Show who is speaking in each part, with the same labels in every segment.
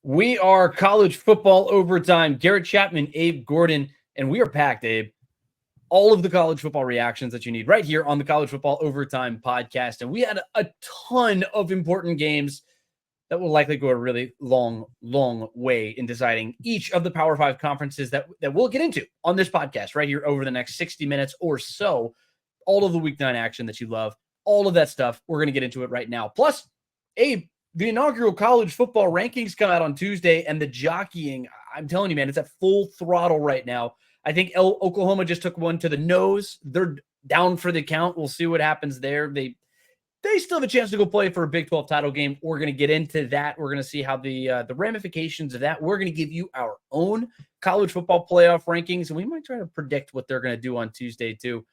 Speaker 1: We are college football overtime. Garrett, Chapman, Abe Gordon, and we are packed, Abe. All of the college football reactions that you need right here on the College Football Overtime podcast. And we had a ton of important games that will likely go a really long way in deciding each of the Power 5 conferences that we'll get into on this podcast right here over the next 60 minutes or so. All of the Week 9 action that you love, all of that stuff, we're going to get into it right now. Plus, Abe, the inaugural college football rankings come out on Tuesday, and the jockeying, I'm telling you, man, it's at full throttle right now. I think Oklahoma just took one to the nose. They're down for the count. We'll see what happens there. They still have a chance to go play for a Big 12 title game. We're going to get into that. We're going to see how the ramifications of that. We're going to give you our own college football playoff rankings, and we might try to predict what they're going to do on Tuesday too.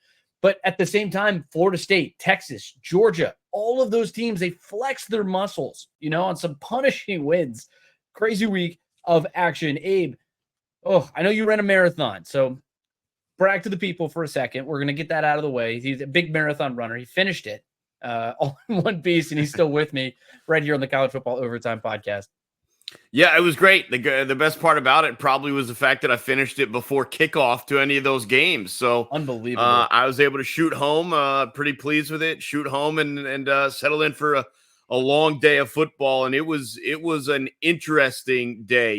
Speaker 1: But at the same time, Florida State, Texas, Georgia, all of those teams, they flex their muscles, on some punishing wins. Crazy week of action. Abe, I know you ran a marathon, so brag to the people for a second. We're going to get that out of the way. He's a big marathon runner. He finished it all in one piece, and he's still with me right here on the College Football Overtime podcast.
Speaker 2: Yeah, it was great. The best part about it probably was the fact that I finished it before kickoff to any of those games. So
Speaker 1: unbelievable.
Speaker 2: I was able to shoot home. Pretty pleased with it. Shoot home and settle in for a long day of football. And it was an interesting day.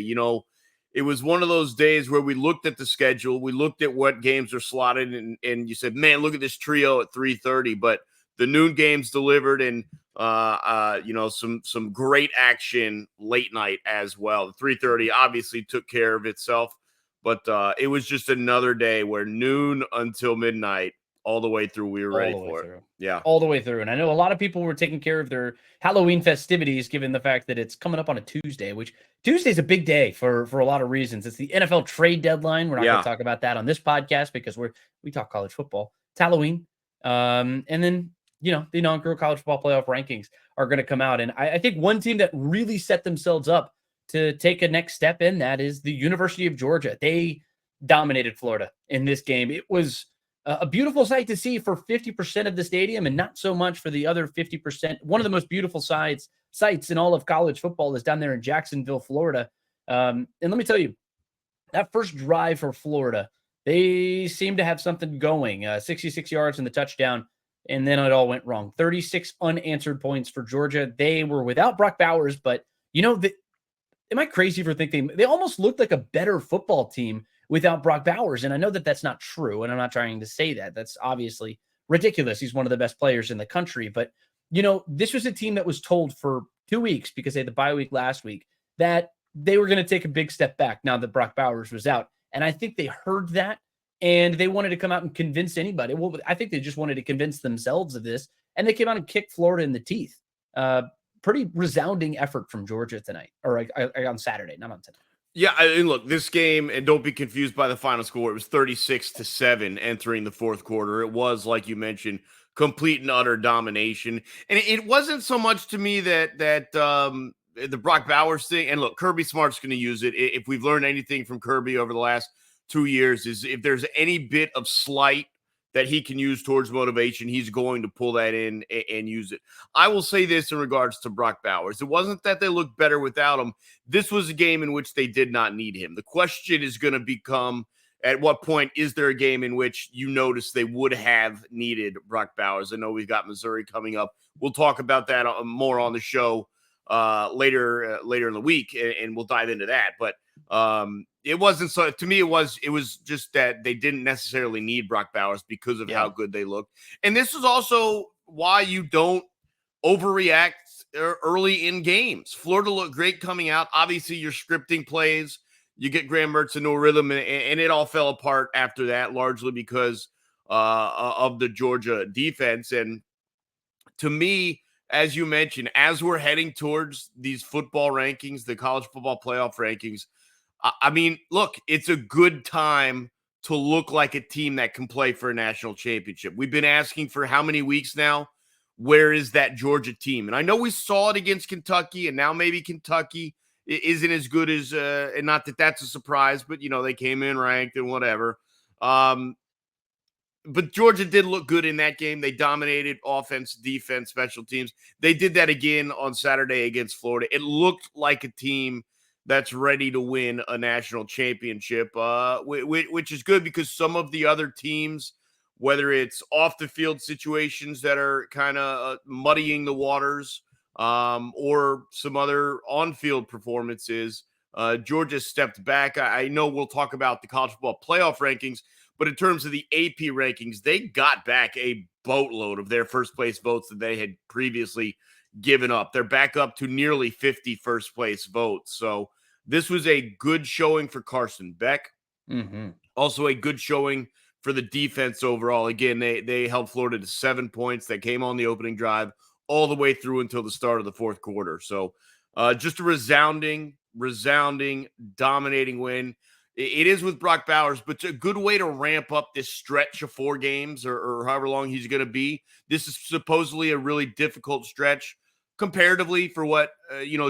Speaker 2: It was one of those days where we looked at the schedule. We looked at what games are slotted, and you said, "Man, look at this trio at 3:30." But the noon games delivered, and some great action late night as well. The 3:30 obviously took care of itself, but it was just another day where noon until midnight, all the way through, we were ready for it. Yeah,
Speaker 1: all the way through. And I know a lot of people were taking care of their Halloween festivities, given the fact that it's coming up on a Tuesday, which Tuesday's a big day for a lot of reasons. It's the NFL trade deadline. We're not going to talk about that on this podcast because we talk college football. It's Halloween, and then the inaugural college football playoff rankings are going to come out. And I think one team that really set themselves up to take a next step in that is the University of Georgia. They dominated Florida in this game. It was a beautiful sight to see for 50% of the stadium and not so much for the other 50%. One of the most beautiful sites in all of college football is down there in Jacksonville, Florida. And let me tell you, that first drive for Florida, they seemed to have something going. 66 yards in the touchdown. And then it all went wrong. 36 unanswered points for Georgia. They were without Brock Bowers, but am I crazy for thinking they almost looked like a better football team without Brock Bowers? And I know that that's not true, and I'm not trying to say that. That's obviously ridiculous. He's one of the best players in the country. But, this was a team that was told for 2 weeks, because they had the bye week last week, that they were going to take a big step back now that Brock Bowers was out. And I think they heard that. And they wanted to come out and convince anybody. Well, I think they just wanted to convince themselves of this. And they came out and kicked Florida in the teeth. Pretty resounding effort from Georgia tonight, or on Saturday, not on tonight.
Speaker 2: Yeah, and look, this game, and don't be confused by the final score. It was 36-7 entering the fourth quarter. It was, like you mentioned, complete and utter domination. And it wasn't so much to me that the Brock Bowers thing. And look, Kirby Smart's going to use it. If we've learned anything from Kirby over the last 2 years, is if there's any bit of slight that he can use towards motivation, he's going to pull that in and use it. I will say this in regards to Brock Bowers. It wasn't that they looked better without him. This was a game in which they did not need him. The question is going to become, at what point is there a game in which you notice they would have needed Brock Bowers? I know we've got Missouri coming up. We'll talk about that more on the show later in the week, and we'll dive into that. But it wasn't so, to me, it was just that they didn't necessarily need Brock Bowers because of how good they looked. And this is also why you don't overreact early in games. Florida looked great coming out. Obviously, you're scripting plays. You get Graham Mertz in no rhythm, and it all fell apart after that, largely because of the Georgia defense. And to me, as you mentioned, as we're heading towards these football rankings, the college football playoff rankings, I mean, look, it's a good time to look like a team that can play for a national championship. We've been asking for how many weeks now? Where is that Georgia team? And I know we saw it against Kentucky, and now maybe Kentucky isn't as good as, and not that that's a surprise, but, they came in ranked and whatever. But Georgia did look good in that game. They dominated offense, defense, special teams. They did that again on Saturday against Florida. It looked like a team that's ready to win a national championship, which is good because some of the other teams, whether it's off the field situations that are kind of muddying the waters, or some other on field performances, Georgia stepped back. I know we'll talk about the college football playoff rankings, but in terms of the AP rankings, they got back a boatload of their first place votes that they had previously given up. They're back up to nearly 50 first place votes. So this was a good showing for Carson Beck.
Speaker 1: Mm-hmm.
Speaker 2: Also a good showing for the defense overall. Again, they held Florida to 7 points that came on the opening drive all the way through until the start of the fourth quarter. So just a resounding, dominating win. It is with Brock Bowers, but it's a good way to ramp up this stretch of 4 games or however long he's going to be. This is supposedly a really difficult stretch comparatively for what,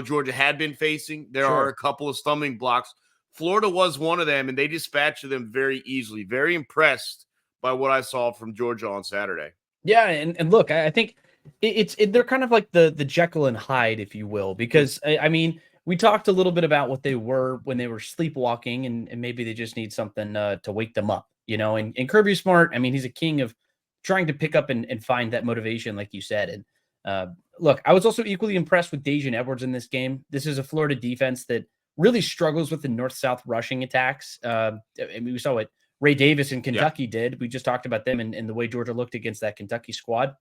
Speaker 2: Georgia had been facing. There are a couple of stumbling blocks. Florida was one of them, and they dispatched them very easily. Very impressed by what I saw from Georgia on Saturday.
Speaker 1: Yeah, and look, I think they're kind of like the Jekyll and Hyde, if you will, because I mean, we talked a little bit about what they were when they were sleepwalking, and maybe they just need something to wake them up, And Kirby Smart, I mean, he's a king of trying to pick up and find that motivation, like you said. And look, I was also equally impressed with Daijun Edwards in this game. This is a Florida defense that really struggles with the north-south rushing attacks. I mean, we saw what Ray Davis in Kentucky did. We just talked about them and the way Georgia looked against that Kentucky squad.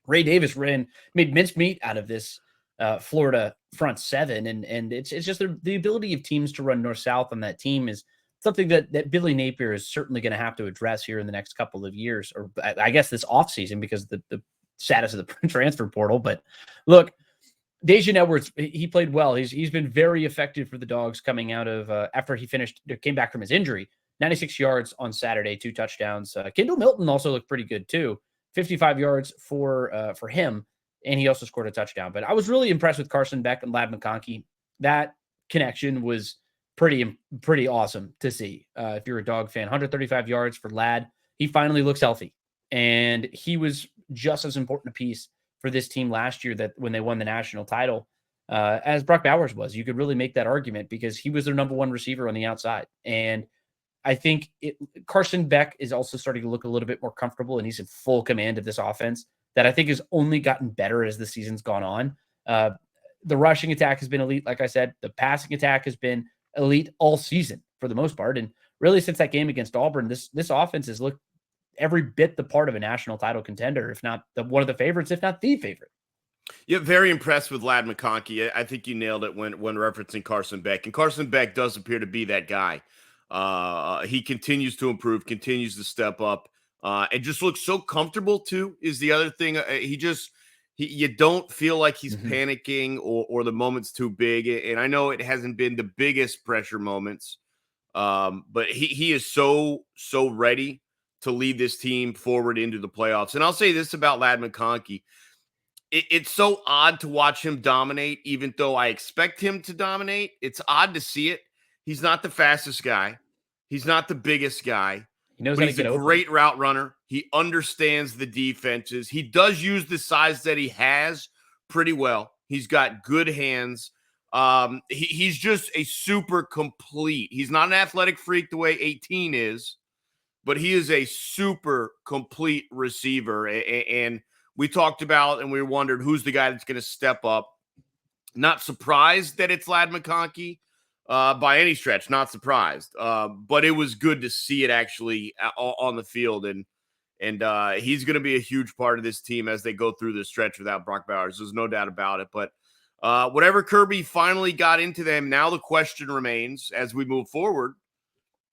Speaker 1: Ray Davis made mincemeat out of this Florida front seven, and it's just the ability of teams to run north-south on that team is something that Billy Napier is certainly going to have to address here in the next couple of years, or I guess this offseason, because the status of the transfer portal. But look, Daijun Edwards, he played well. He's been very effective for the Dogs coming out of after he came back from his injury. 96 yards on Saturday, 2 touchdowns. Kendall Milton also looked pretty good too. 55 yards for him, and he also scored a touchdown. But I was really impressed with Carson Beck and Ladd McConkey. That connection was pretty awesome to see. If you're a Dog fan, 135 yards for Ladd. He finally looks healthy, and he was just as important a piece for this team last year that when they won the national title as Brock Bowers was. You could really make that argument because he was their number 1 receiver on the outside. And I think Carson Beck is also starting to look a little bit more comfortable, and he's in full command of this offense that I think has only gotten better as the season's gone on. The rushing attack has been elite. Like I said, the passing attack has been elite all season for the most part. And really since that game against Auburn, this offense has looked every bit the part of a national title contender, if not one of the favorites, if not the favorite.
Speaker 2: Yeah, very impressed with Ladd McConkey. I think you nailed it when referencing Carson Beck. And Carson Beck does appear to be that guy. He continues to improve, continues to step up, and just looks so comfortable too, is the other thing. You don't feel like he's panicking or the moment's too big. And I know it hasn't been the biggest pressure moments, but he is so ready to lead this team forward into the playoffs. And I'll say this about Ladd McConkey. It's so odd to watch him dominate, even though I expect him to dominate. It's odd to see it. He's not the fastest guy. He's not the biggest guy.
Speaker 1: He knows
Speaker 2: but he's a great route runner. He understands the defenses. He does use the size that he has pretty well. He's got good hands. He's just a super complete. He's not an athletic freak the way 18 is, but he is a super complete receiver. And we talked about and we wondered who's the guy that's going to step up. Not surprised that it's Ladd McConkey by any stretch. Not surprised. But it was good to see it actually on the field. And he's going to be a huge part of this team as they go through this stretch without Brock Bowers. There's no doubt about it. But whatever Kirby finally got into them, now the question remains as we move forward,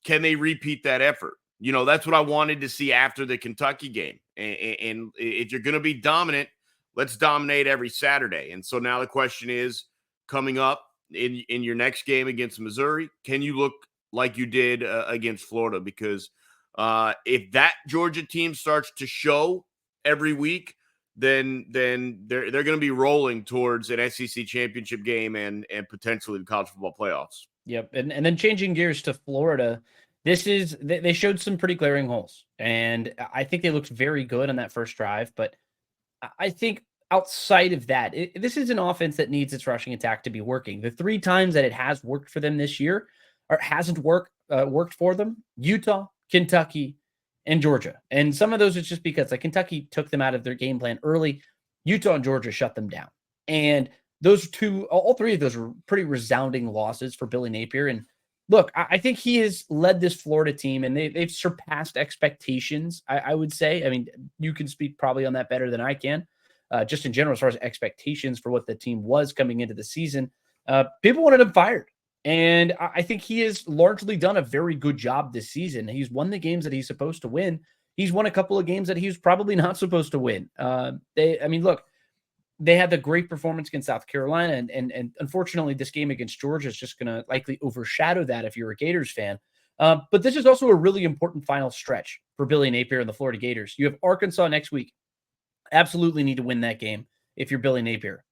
Speaker 2: can they repeat that effort? That's what I wanted to see after the Kentucky game. And if you're going to be dominant, let's dominate every Saturday. And so now the question is, coming up in your next game against Missouri, can you look like you did against Florida? Because if that Georgia team starts to show every week, then they're going to be rolling towards an SEC championship game and potentially the college football playoffs.
Speaker 1: Yep. And then changing gears to Florida, they showed some pretty glaring holes, and I think they looked very good on that first drive. But I think outside of that, this is an offense that needs its rushing attack to be working. The 3 times that it has worked for them this year, or hasn't worked for them, Utah, Kentucky, and Georgia. And some of those is just because like Kentucky took them out of their game plan early. Utah and Georgia shut them down. And all 3 of those were pretty resounding losses for Billy Napier. And look, I think he has led this Florida team, and they've surpassed expectations, I would say. I mean, you can speak probably on that better than I can. Just in general, as far as expectations for what the team was coming into the season, people wanted him fired. And I think he has largely done a very good job this season. He's won the games that he's supposed to win. He's won a couple of games that he was probably not supposed to win. Look, they had the great performance against South Carolina, and unfortunately, this game against Georgia is just going to likely overshadow that if you're a Gators fan. But this is also a really important final stretch for Billy Napier and the Florida Gators. You have Arkansas next week. Absolutely need to win that game if you're Billy Napier,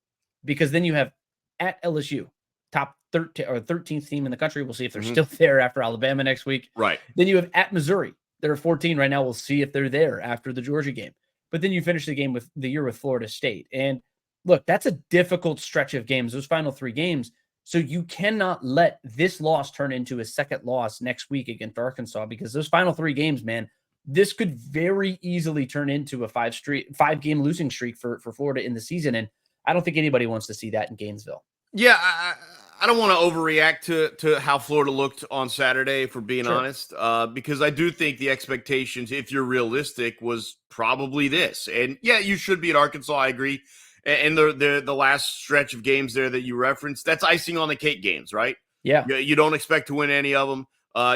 Speaker 1: because then you have at LSU, top 13th team in the country. We'll see if they're still there after Alabama next week.
Speaker 2: Right.
Speaker 1: Then you have at Missouri. They're 14 right now. We'll see if they're there after the Georgia game. But then you finish the year with Florida State. And look, that's a difficult stretch of games, those final 3 games. So you cannot let this loss turn into a second loss next week against Arkansas, because those final 3 games, man, this could very easily turn into a 5-game losing streak for Florida in the season. And I don't think anybody wants to see that in Gainesville.
Speaker 2: Yeah, I don't want to overreact to how Florida looked on Saturday, for being honest, because I do think the expectations, if you're realistic, was probably this. And yeah, you should be at Arkansas. I agree. And the last stretch of games there that you referenced, that's icing on the cake games, right?
Speaker 1: Yeah.
Speaker 2: You don't expect to win any of them.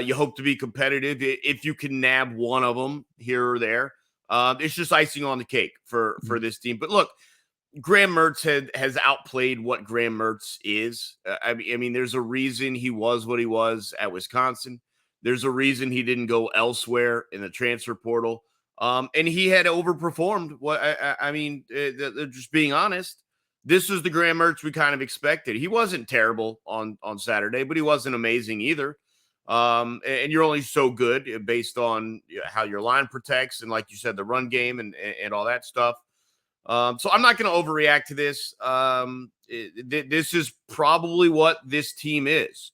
Speaker 2: You hope to be competitive. If you can nab one of them here or there, it's just icing on the cake for this team. But look, Graham Mertz has outplayed what Graham Mertz is. I mean, there's a reason he was what he was at Wisconsin. There's a reason he didn't go elsewhere in the transfer portal. And he had overperformed. Just being honest, this is the Graham Mertz we kind of expected. He wasn't terrible on Saturday, but he wasn't amazing either. And you're only so good based on how your line protects and, like you said, the run game and all that stuff. So I'm not going to overreact to this. This is probably what this team is.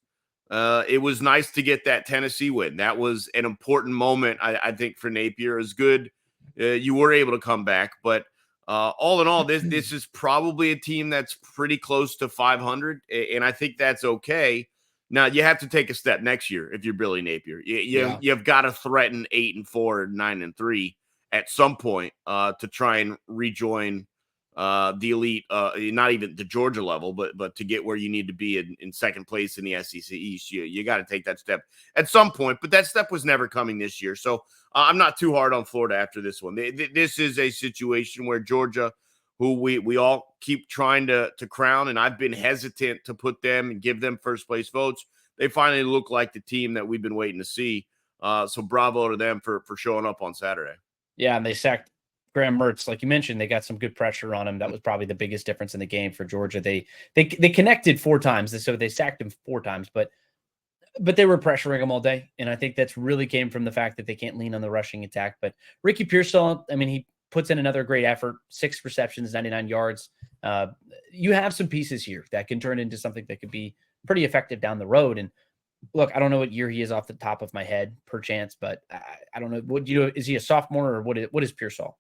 Speaker 2: It was nice to get that Tennessee win. That was an important moment, I think, for Napier. Is good. You were able to come back, but all in all, this is probably a team that's pretty close to 500, and I think that's okay. Now you have to take a step next year if you're Billy Napier. You've got to threaten 8-4 or 9-3 at some point to try and rejoin the elite, not even the Georgia level, but to get where you need to be in second place in the SEC East. You got to take that step at some point, but that step was never coming this year. So I'm not too hard on Florida after this one. This is a situation where Georgia, who we all keep trying to crown, and I've been hesitant to put them and give them first place votes. They finally look like the team that we've been waiting to see. So bravo to them for showing up on Saturday.
Speaker 1: Yeah, and they sacked Graham Mertz. Like you mentioned, they got some good pressure on him. That was probably the biggest difference in the game for Georgia. They connected 4 times, so they sacked him 4 times, but they were pressuring him all day. And I think that's really came from the fact that they can't lean on the rushing attack. But Ricky Pearsall, I mean, he puts in another great effort, 6 receptions, 99 yards. You have some pieces here that can turn into something that could be pretty effective down the road. And look, I don't know what year he is off the top of my head, perchance, but I don't know. What do you know? Is he a sophomore or what is Pearsall?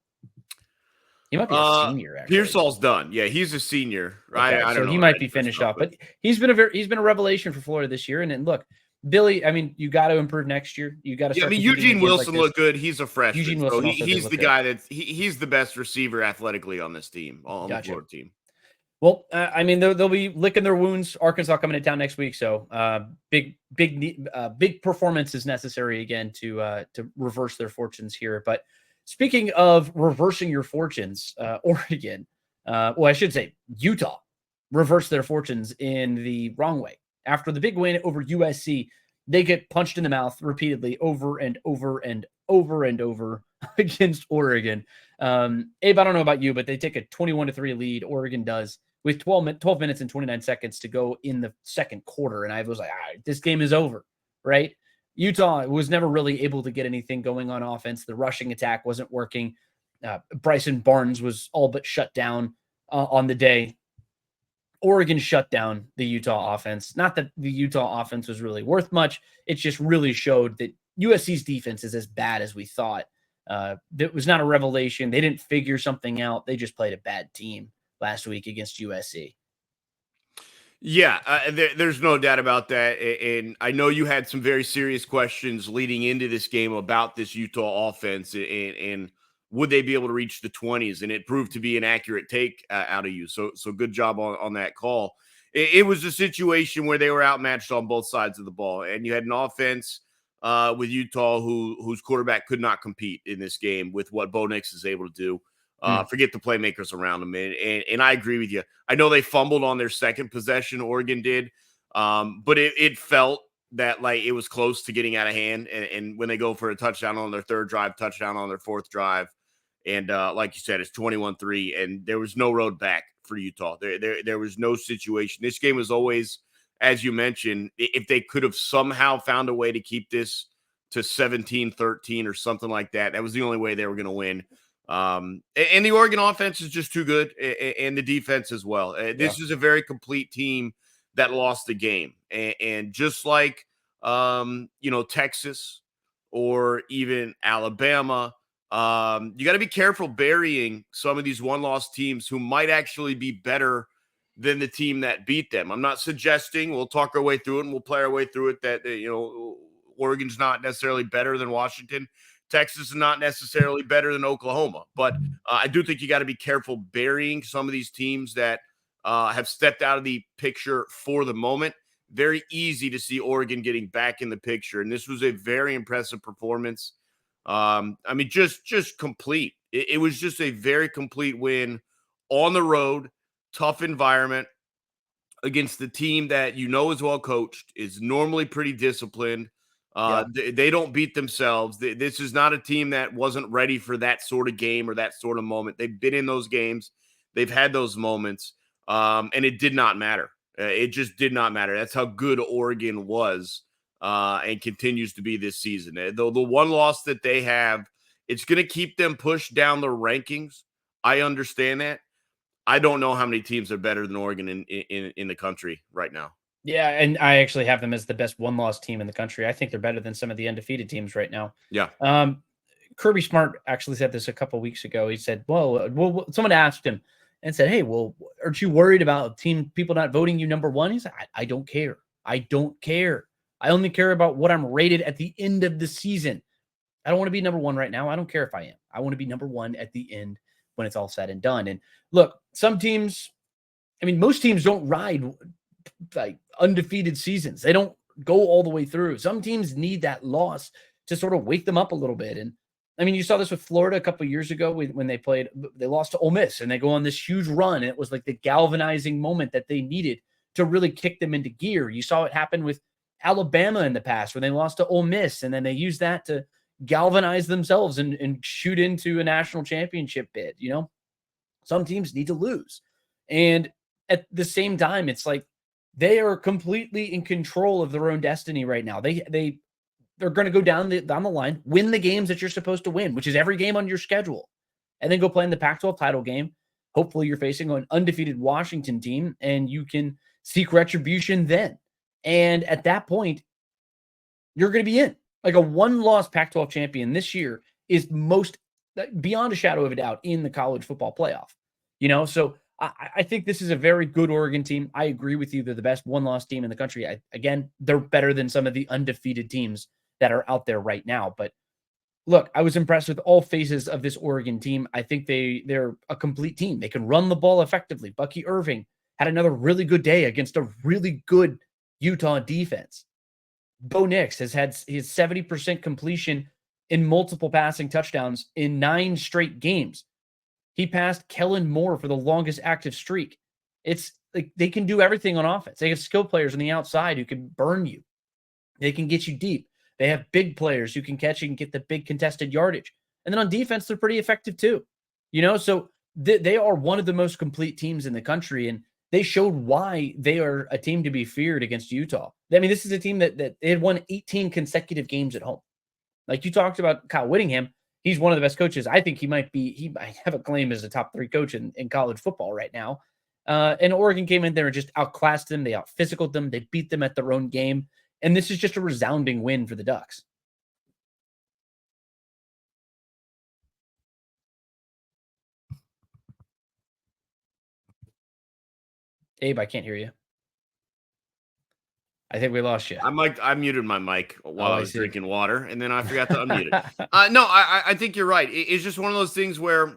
Speaker 1: He might be a senior. Actually,
Speaker 2: Pearsall's done. Yeah, he's a senior.
Speaker 1: Okay,
Speaker 2: I don't know.
Speaker 1: He might be finished off, but he's been a revelation for Florida this year. And look, Billy, I mean, you got to improve next year. You got to.
Speaker 2: Yeah, I mean, Eugene Wilson looked good. He's a freshman.
Speaker 1: Eugene Wilson,
Speaker 2: so he's the guy he's the best receiver athletically on this team, on the Florida team.
Speaker 1: Well, I mean, they'll be licking their wounds. Arkansas coming to town next week, so big performance is necessary again to reverse their fortunes here. But speaking of reversing your fortunes, Oregon, I should say Utah, reversed their fortunes in the wrong way after the big win over USC. They get punched in the mouth repeatedly over and over and over and over against Oregon. Abe, I don't know about you, but they take a 21-3 lead. Oregon does, with 12 minutes and 29 seconds to go in the second quarter. And I was like, all right, this game is over, right? Utah was never really able to get anything going on offense. The rushing attack wasn't working. Bryson Barnes was all but shut down. on the day. Oregon shut down the Utah offense. Not that the Utah offense was really worth much. It just really showed that USC's defense is as bad as we thought. That was not a revelation. They didn't figure something out. They just played a bad team last week against USC.
Speaker 2: Yeah, there's no doubt about that. And I know you had some very serious questions leading into this game about this Utah offense and would they be able to reach the 20s? And it proved to be an accurate take out of you. So good job on that call. It was a situation where they were outmatched on both sides of the ball. And you had an offense with Utah whose quarterback could not compete in this game with what Bo Nix is able to do. Forget the playmakers around them. And I agree with you. I know they fumbled on their second possession, Oregon did, but it felt that like it was close to getting out of hand. And when they go for a touchdown on their third drive, touchdown on their fourth drive, and like you said, it's 21-3, and there was no road back for Utah. There was no situation. This game was always, as you mentioned, if they could have somehow found a way to keep this to 17-13 or something like that, that was the only way they were going to win. And the Oregon offense is just too good, and the defense as well. This is a very complete team that lost the game. And just like, Texas or even Alabama, you got to be careful burying some of these one-loss teams who might actually be better than the team that beat them. I'm not suggesting, we'll talk our way through it and we'll play our way through it, that, Oregon's not necessarily better than Washington. Texas is not necessarily better than Oklahoma, but I do think you got to be careful burying some of these teams that have stepped out of the picture for the moment. Very easy to see Oregon getting back in the picture, and this was a very impressive performance. Just complete. It was just a very complete win on the road, tough environment against the team that is well coached, is normally pretty disciplined. They don't beat themselves. This is not a team that wasn't ready for that sort of game or that sort of moment. They've been in those games. They've had those moments, and it did not matter. It just did not matter. That's how good Oregon was and continues to be this season. The one loss that they have, it's going to keep them pushed down the rankings. I understand that. I don't know how many teams are better than Oregon in the country right now.
Speaker 1: Yeah, and I actually have them as the best one-loss team in the country. I think they're better than some of the undefeated teams right now.
Speaker 2: Yeah.
Speaker 1: Kirby Smart actually said this a couple weeks ago. He said, well, someone asked him and said, hey, well, aren't you worried about people not voting you number one? He said, I don't care. I don't care. I only care about what I'm rated at the end of the season. I don't want to be number one right now. I don't care if I am. I want to be number one at the end when it's all said and done. And look, some teams, most teams don't ride like undefeated seasons. They don't go all the way through. Some teams need that loss to sort of wake them up a little bit. And you saw this with Florida a couple of years ago when they lost to Ole Miss and they go on this huge run. And it was like the galvanizing moment that they needed to really kick them into gear. You saw it happen with Alabama in the past when they lost to Ole Miss, and then they used that to galvanize themselves and shoot into a national championship bid. Some teams need to lose. And at the same time, it's like they are completely in control of their own destiny right now. They're going to go down the line, win the games that you're supposed to win, which is every game on your schedule, and then go play in the Pac-12 title game. Hopefully you're facing an undefeated Washington team and you can seek retribution then. And at that point, you're going to be in. Like a one-loss Pac-12 champion this year is most, beyond a shadow of a doubt, in the college football playoff. So I think this is a very good Oregon team. I agree with you. They're the best one-loss team in the country. Again, they're better than some of the undefeated teams that are out there right now. But look, I was impressed with all phases of this Oregon team. I think they're a complete team. They can run the ball effectively. Bucky Irving had another really good day against a really good Utah defense. Bo Nix has had his 70% completion in multiple passing touchdowns in 9 straight games. He passed Kellen Moore for the longest active streak. It's like they can do everything on offense. They have skill players on the outside who can burn you. They can get you deep. They have big players who can catch you and get the big contested yardage. And then on defense, they're pretty effective too. So they are one of the most complete teams in the country, and they showed why they are a team to be feared against Utah. This is a team that they had won 18 consecutive games at home. Like you talked about Kyle Whittingham, he's one of the best coaches. I think he might have a claim as a top 3 coach in college football right now. And Oregon came in there and just outclassed them. They out-physicaled them. They beat them at their own game. And this is just a resounding win for the Ducks. Abe, I can't hear you. I think we lost you.
Speaker 2: I muted my mic while I was drinking water, and then I forgot to unmute it. No, I think you're right. It's just one of those things where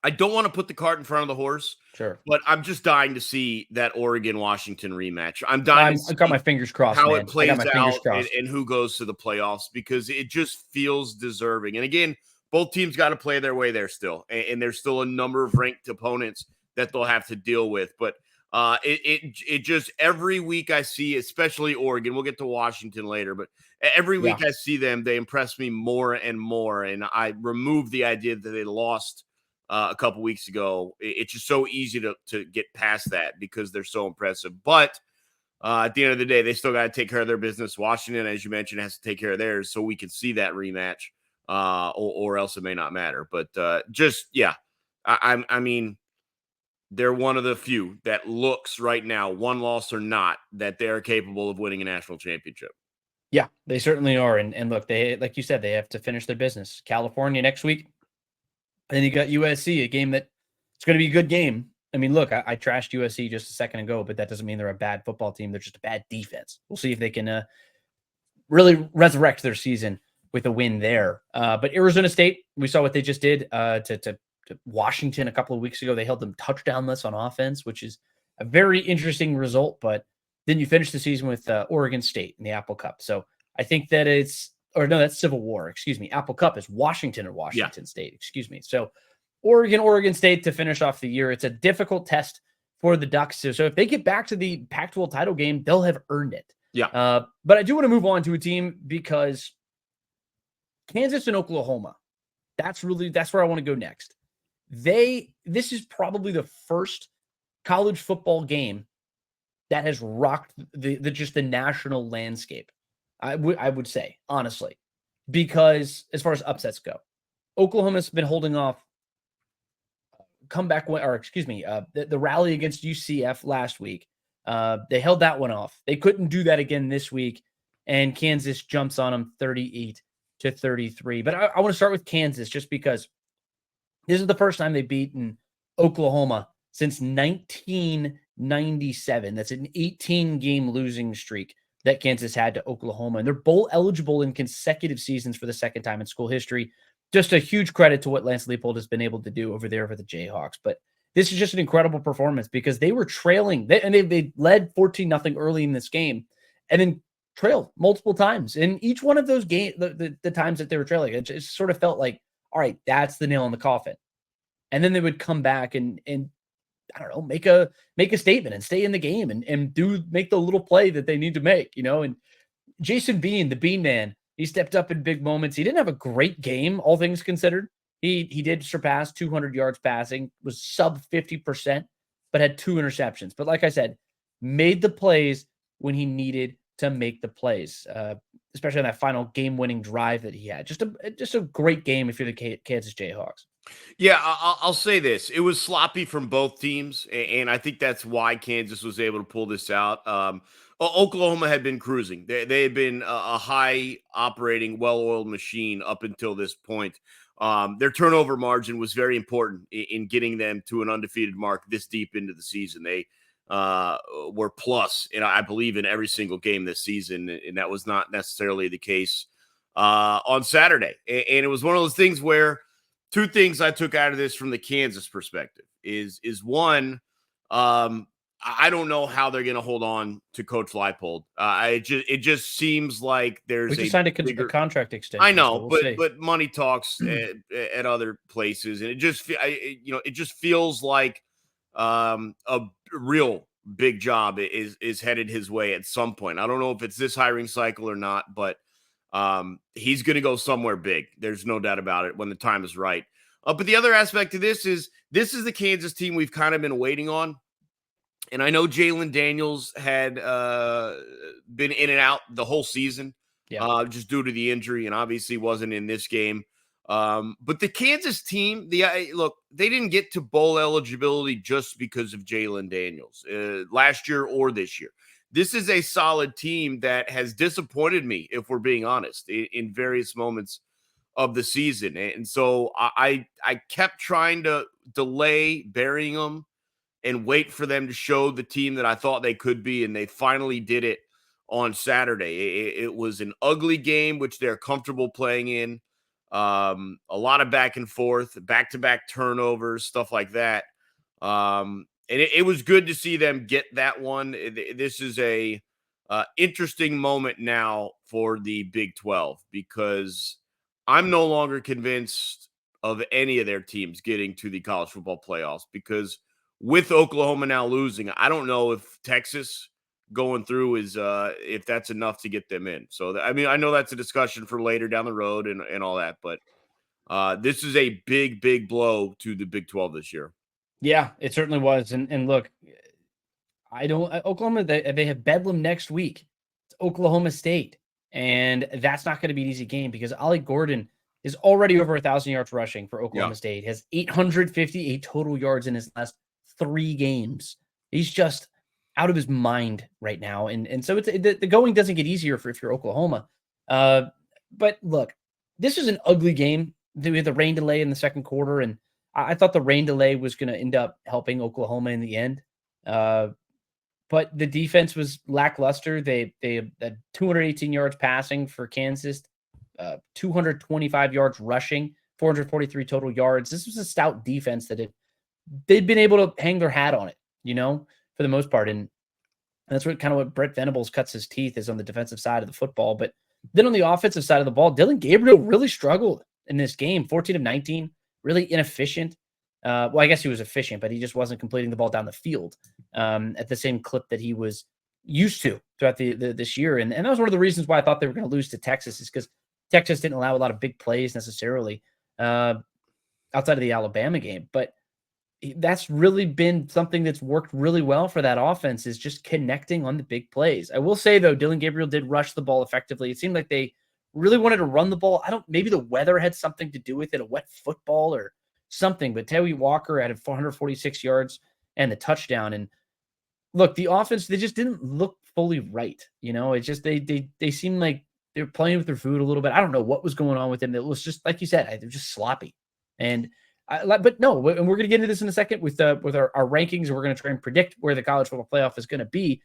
Speaker 2: I don't want to put the cart in front of the horse.
Speaker 1: Sure.
Speaker 2: But I'm just dying to see that Oregon-Washington rematch. I'm dying to see
Speaker 1: I got my fingers crossed,
Speaker 2: how
Speaker 1: man.
Speaker 2: it plays out and who goes to the playoffs, because it just feels deserving. And again, both teams got to play their way there still. And there's still a number of ranked opponents that they'll have to deal with. But it just every week I see, especially Oregon, we'll get to Washington later, but every week I see them, they impress me more and more. And I remove the idea that they lost a couple weeks ago. It's just so easy to get past that because they're so impressive. But at the end of the day, they still got to take care of their business. Washington, as you mentioned, has to take care of theirs so we can see that rematch, or else it may not matter. But I mean, they're one of the few that looks right now, one loss or not, that they are capable of winning a national championship.
Speaker 1: Yeah, they certainly are. And look, they, like you said, they have to finish their business. California next week. And then you got USC, a game that it's going to be a good game. I mean, look, I trashed USC just a second ago, but that doesn't mean they're a bad football team. They're just a bad defense. We'll see if they can really resurrect their season with a win there. But Arizona State, we saw what they just did to Washington a couple of weeks ago. They held them touchdownless on offense, which is a very interesting result. But then you finish the season with Oregon State in the Apple Cup. So I think that that's Civil War. Excuse me. Apple Cup is Washington or Washington State. Excuse me. So Oregon State to finish off the year. It's a difficult test for the Ducks. So if they get back to the Pac-12 title game, they'll have earned it.
Speaker 2: Yeah.
Speaker 1: But I do want to move on to a team because Kansas and Oklahoma, that's where I want to go next. This is probably the first college football game that has rocked the national landscape. I would say, honestly, because as far as upsets go, Oklahoma's been holding off the rally against UCF last week. They held that one off. They couldn't do that again this week, and Kansas jumps on them 38-33. But I want to start with Kansas just because this is the first time they've beaten Oklahoma since 1997. That's an 18-game losing streak that Kansas had to Oklahoma. And they're bowl eligible in consecutive seasons for the second time in school history. Just a huge credit to what Lance Leipold has been able to do over there for the Jayhawks. But this is just an incredible performance because they were trailing. They led 14-0 early in this game and then trailed multiple times. And each one of those games, the times that they were trailing, it just sort of felt like, all right, that's the nail in the coffin. And then they would come back and I don't know, make a statement and stay in the game and make the little play that they need to make, and Jason Bean, the Bean Man, he stepped up in big moments. He didn't have a great game, all things considered. He did surpass 200 yards passing, was sub 50%, but had 2 interceptions. But like I said, made the plays when he needed to make the plays, especially on that final game-winning drive that he had. Just a great game if you're the Kansas Jayhawks.
Speaker 2: Yeah, I'll say this. It was sloppy from both teams, and I think that's why Kansas was able to pull this out. Oklahoma had been cruising. They had been a high-operating, well-oiled machine up until this point. Their turnover margin was very important in getting them to an undefeated mark this deep into the season. They were plus, I believe, in every single game this season, and that was not necessarily the case on Saturday. And it was one of those things where two things I took out of this from the Kansas perspective is one, I don't know how they're going to hold on to Coach Leipold. It just seems like there's
Speaker 1: we just signed a contract extension.
Speaker 2: I know, so but money talks at other places, and it just feels like a real big job is headed his way at some point. I don't know if it's this hiring cycle or not, but he's going to go somewhere big. There's no doubt about it when the time is right. But the other aspect of this is the Kansas team we've kind of been waiting on. And I know Jalen Daniels had been in and out the whole season just due to the injury, and obviously wasn't in this game. But the Kansas team, look, they didn't get to bowl eligibility just because of Jalen Daniels last year or this year. This is a solid team that has disappointed me, if we're being honest, in various moments of the season. And so I kept trying to delay burying them and wait for them to show the team that I thought they could be, and they finally did it on Saturday. It was an ugly game, which they're comfortable playing in. A lot of back and forth, back-to-back turnovers, stuff like that. And it was good to see them get that one. This is a interesting moment now for the Big 12 because I'm no longer convinced of any of their teams getting to the college football playoffs because with Oklahoma now losing, I don't know if Texas going through is if that's enough to get them in. So, I mean, I know that's a discussion for later down the road and all that, but this is a big, big blow to the Big 12 this year.
Speaker 1: Yeah, it certainly was. And look, Oklahoma, they have Bedlam next week. It's Oklahoma State. And that's not going to be an easy game because Ollie Gordon is already over 1,000 yards rushing for Oklahoma State, has 858 total yards in his last 3 games. He's just out of his mind right now. And so the going doesn't get easier if you're Oklahoma. But look, this is an ugly game. We had the rain delay in the second quarter, and I thought the rain delay was going to end up helping Oklahoma in the end. But the defense was lackluster. They had 218 yards passing for Kansas, 225 yards rushing, 443 total yards. This was a stout defense that they'd been able to hang their hat on it, for the most part. And that's what Brett Venables cuts his teeth is on the defensive side of the football. But then on the offensive side of the ball, Dylan Gabriel really struggled in this game. 14 of 19, really inefficient. Well, I guess he was efficient, but he just wasn't completing the ball down the field at the same clip that he was used to throughout this year. And that was one of the reasons why I thought they were going to lose to Texas is because Texas didn't allow a lot of big plays necessarily outside of the Alabama game. But that's really been something that's worked really well for that offense is just connecting on the big plays. I will say, though, Dylan Gabriel did rush the ball effectively. It seemed like they really wanted to run the ball. Maybe the weather had something to do with it, a wet football or something, but Teddy Walker had 446 yards and the touchdown. And look, the offense, they just didn't look fully right. It's just, they seemed like they were playing with their food a little bit. I don't know what was going on with them. It was just, like you said, they're just sloppy. But no, and we're going to get into this in a second with our rankings, and we're going to try and predict where the college football playoff is going to be.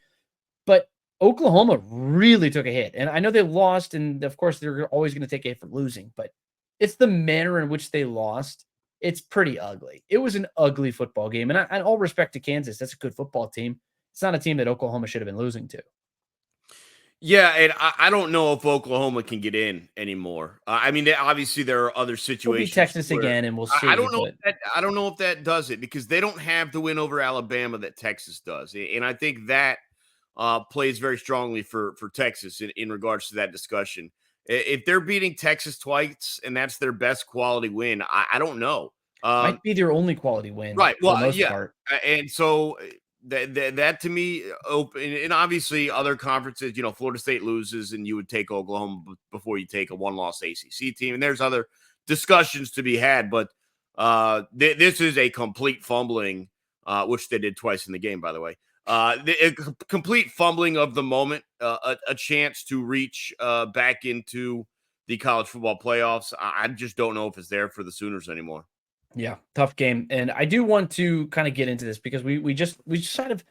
Speaker 1: But Oklahoma really took a hit. And I know they lost, and of course they're always going to take a hit for losing, but it's the manner in which they lost. It's pretty ugly. It was an ugly football game. And all respect to Kansas, that's a good football team. It's not a team that Oklahoma should have been losing to.
Speaker 2: Yeah, and I don't know if Oklahoma can get in anymore. I mean, obviously there are other situations.
Speaker 1: We'll be Texas again, and we'll see.
Speaker 2: I don't know if that does it because they don't have the win over Alabama that Texas does, and I think that plays very strongly for Texas in regards to that discussion. If they're beating Texas twice and that's their best quality win, I don't know.
Speaker 1: Might be their only quality win,
Speaker 2: right? Well,
Speaker 1: for the most part.
Speaker 2: And so. That to me, open and obviously other conferences, Florida State loses and you would take Oklahoma before you take a one-loss ACC team. And there's other discussions to be had, but this is a complete fumbling, which they did twice in the game, by the way. A complete fumbling of the moment, a chance to reach back into the college football playoffs. I just don't know if it's there for the Sooners anymore.
Speaker 1: Yeah, tough game. And I do want to kind of get into this because we sort of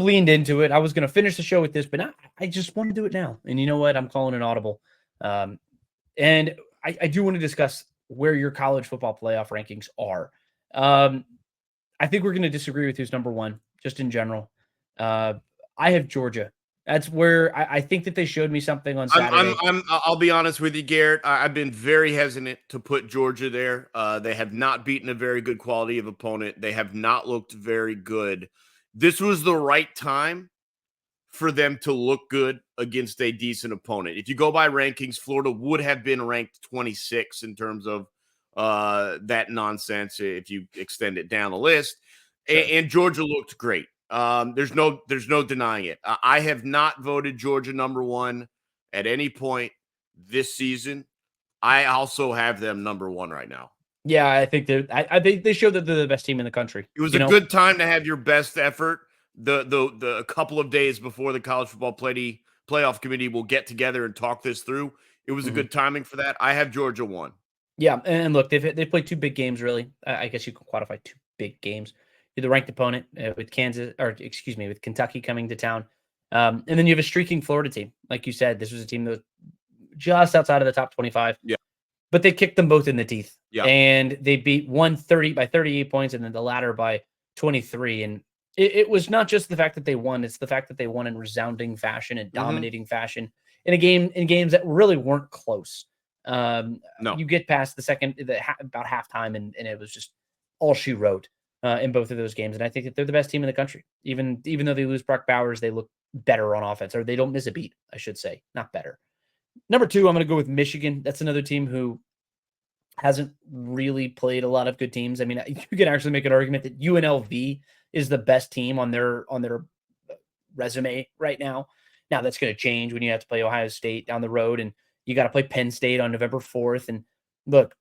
Speaker 1: leaned into it. I was going to finish the show with this, but I just want to do it now. And you know what? I'm calling an audible. And I do want to discuss where your college football playoff rankings are. I think we're going to disagree with who's number one, just in general. I have Georgia. That's where I think that they showed me something on Saturday.
Speaker 2: I'll be honest with you, Garrett. I've been very hesitant to put Georgia there. They have not beaten a very good quality of opponent. They have not looked very good. This was the right time for them to look good against a decent opponent. If you go by rankings, Florida would have been ranked 26 in terms of that nonsense if you extend it down the list. Sure. And Georgia looked great. There's no denying it. I have not voted Georgia number one at any point this season. I also have them number 1 right now.
Speaker 1: Yeah, I think they showed that they're the best team in the country.
Speaker 2: It was a good time to have your best effort. The couple of days before the college football playoff committee will get together and talk this through. It was a good timing for that. I have Georgia 1.
Speaker 1: Yeah, and look, they've played 2 big games, really. I guess you can quantify 2 big games. You're the ranked opponent with with Kentucky coming to town. And then you have a streaking Florida team. Like you said, this was a team that was just outside of the top 25.
Speaker 2: Yeah.
Speaker 1: But they kicked them both in the teeth.
Speaker 2: Yeah.
Speaker 1: And they beat one 30 by 38 points and then the latter by 23. And it was not just the fact that they won, it's the fact that they won in resounding fashion and dominating fashion in games that really weren't close.
Speaker 2: No.
Speaker 1: You get past about halftime and it was just all she wrote in both of those games. And I think that they're the best team in the country. Even though they lose Brock Bowers, they look better on offense, or they don't miss a beat, I should say, not better. Number 2, I'm going to go with Michigan. That's another team who hasn't really played a lot of good teams. I mean, you can actually make an argument that UNLV is the best team on their resume right now. Now that's going to change when you have to play Ohio State down the road, and you got to play Penn State on November 4th. And look,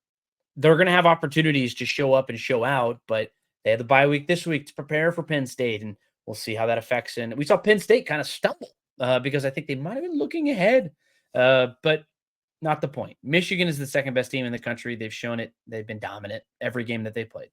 Speaker 1: they're going to have opportunities to show up and show out, but they had the bye week this week to prepare for Penn State, and we'll see how that affects. And we saw Penn State kind of stumble because I think they might have been looking ahead, but not the point. Michigan is the second best team in the country. They've shown it. They've been dominant every game that they played.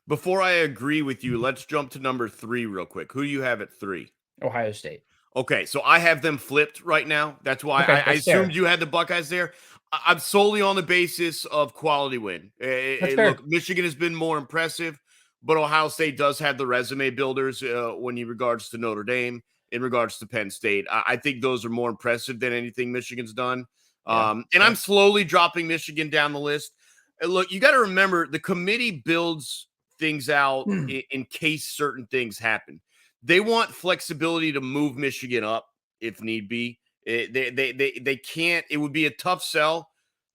Speaker 2: Before I agree with you, let's jump to number 3 real quick. Who do you have at 3?
Speaker 1: Ohio State.
Speaker 2: Okay, so I have them flipped right now. That's why I assumed you had the Buckeyes there. I'm solely on the basis of quality win. Look, Michigan has been more impressive, but Ohio State does have the resume builders when in regards to Notre Dame, in regards to Penn State. I think those are more impressive than anything Michigan's done. I'm slowly dropping Michigan down the list. Look, you got to remember the committee builds things out in case certain things happen. They want flexibility to move Michigan up if need be. They can't. It would be a tough sell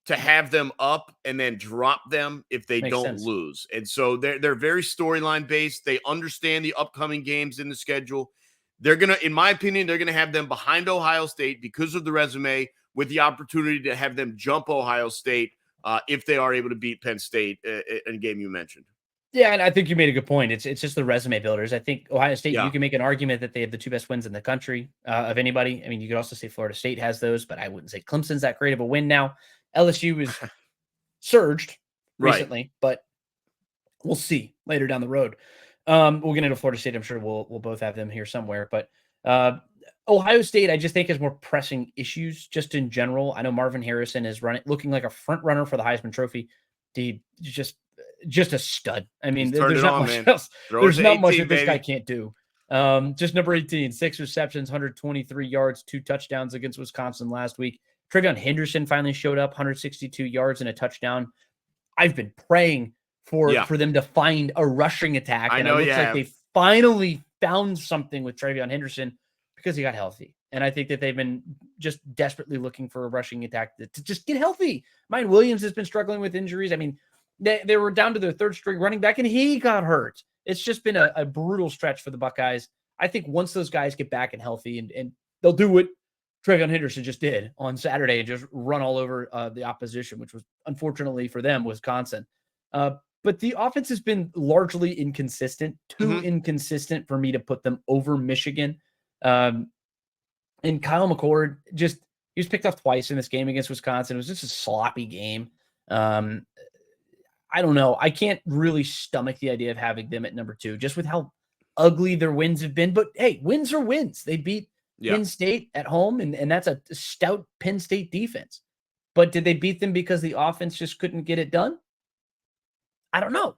Speaker 2: to have them up and then drop them if they don't lose. And so they're very storyline based. They understand the upcoming games in the schedule. They're gonna, in my opinion, they're gonna have them behind Ohio State because of the resume, with the opportunity to have them jump Ohio State if they are able to beat Penn State in a game you mentioned.
Speaker 1: Yeah, and I think you made a good point. It's just the resume builders. I think Ohio State, you can make an argument that they have the 2 best wins in the country of anybody. I mean, you could also say Florida State has those, but I wouldn't say Clemson's that great of a win now. LSU is surged recently, but we'll see later down the road. We'll get into Florida State. I'm sure we'll both have them here somewhere, but Ohio State, I just think, has more pressing issues just in general. I know Marvin Harrison is looking like a front runner for the Heisman Trophy. He just a stud. I mean, there's not much else. There's not much that this guy can't do. Just number 18, 6 receptions, 123 yards, 2 touchdowns against Wisconsin last week. TreVeyon Henderson finally showed up, 162 yards and a touchdown. I've been praying for them to find a rushing attack, and it looks like they finally found something with TreVeyon Henderson because he got healthy. And I think that they've been just desperately looking for a rushing attack to just get healthy. Mine Williams has been struggling with injuries. I mean, they were down to their 3rd string running back, and he got hurt. It's just been a brutal stretch for the Buckeyes. I think once those guys get back and healthy, and they'll do what TreVeyon Henderson just did on Saturday and just run all over the opposition, which was, unfortunately for them, Wisconsin. But the offense has been largely inconsistent, too inconsistent for me to put them over Michigan. And Kyle McCord, he was picked off twice in this game against Wisconsin. It was just a sloppy game. I don't know. I can't really stomach the idea of having them at number 2, just with how ugly their wins have been. But hey, wins are wins. They beat Penn State at home, and that's a stout Penn State defense. But did they beat them because the offense just couldn't get it done? I don't know.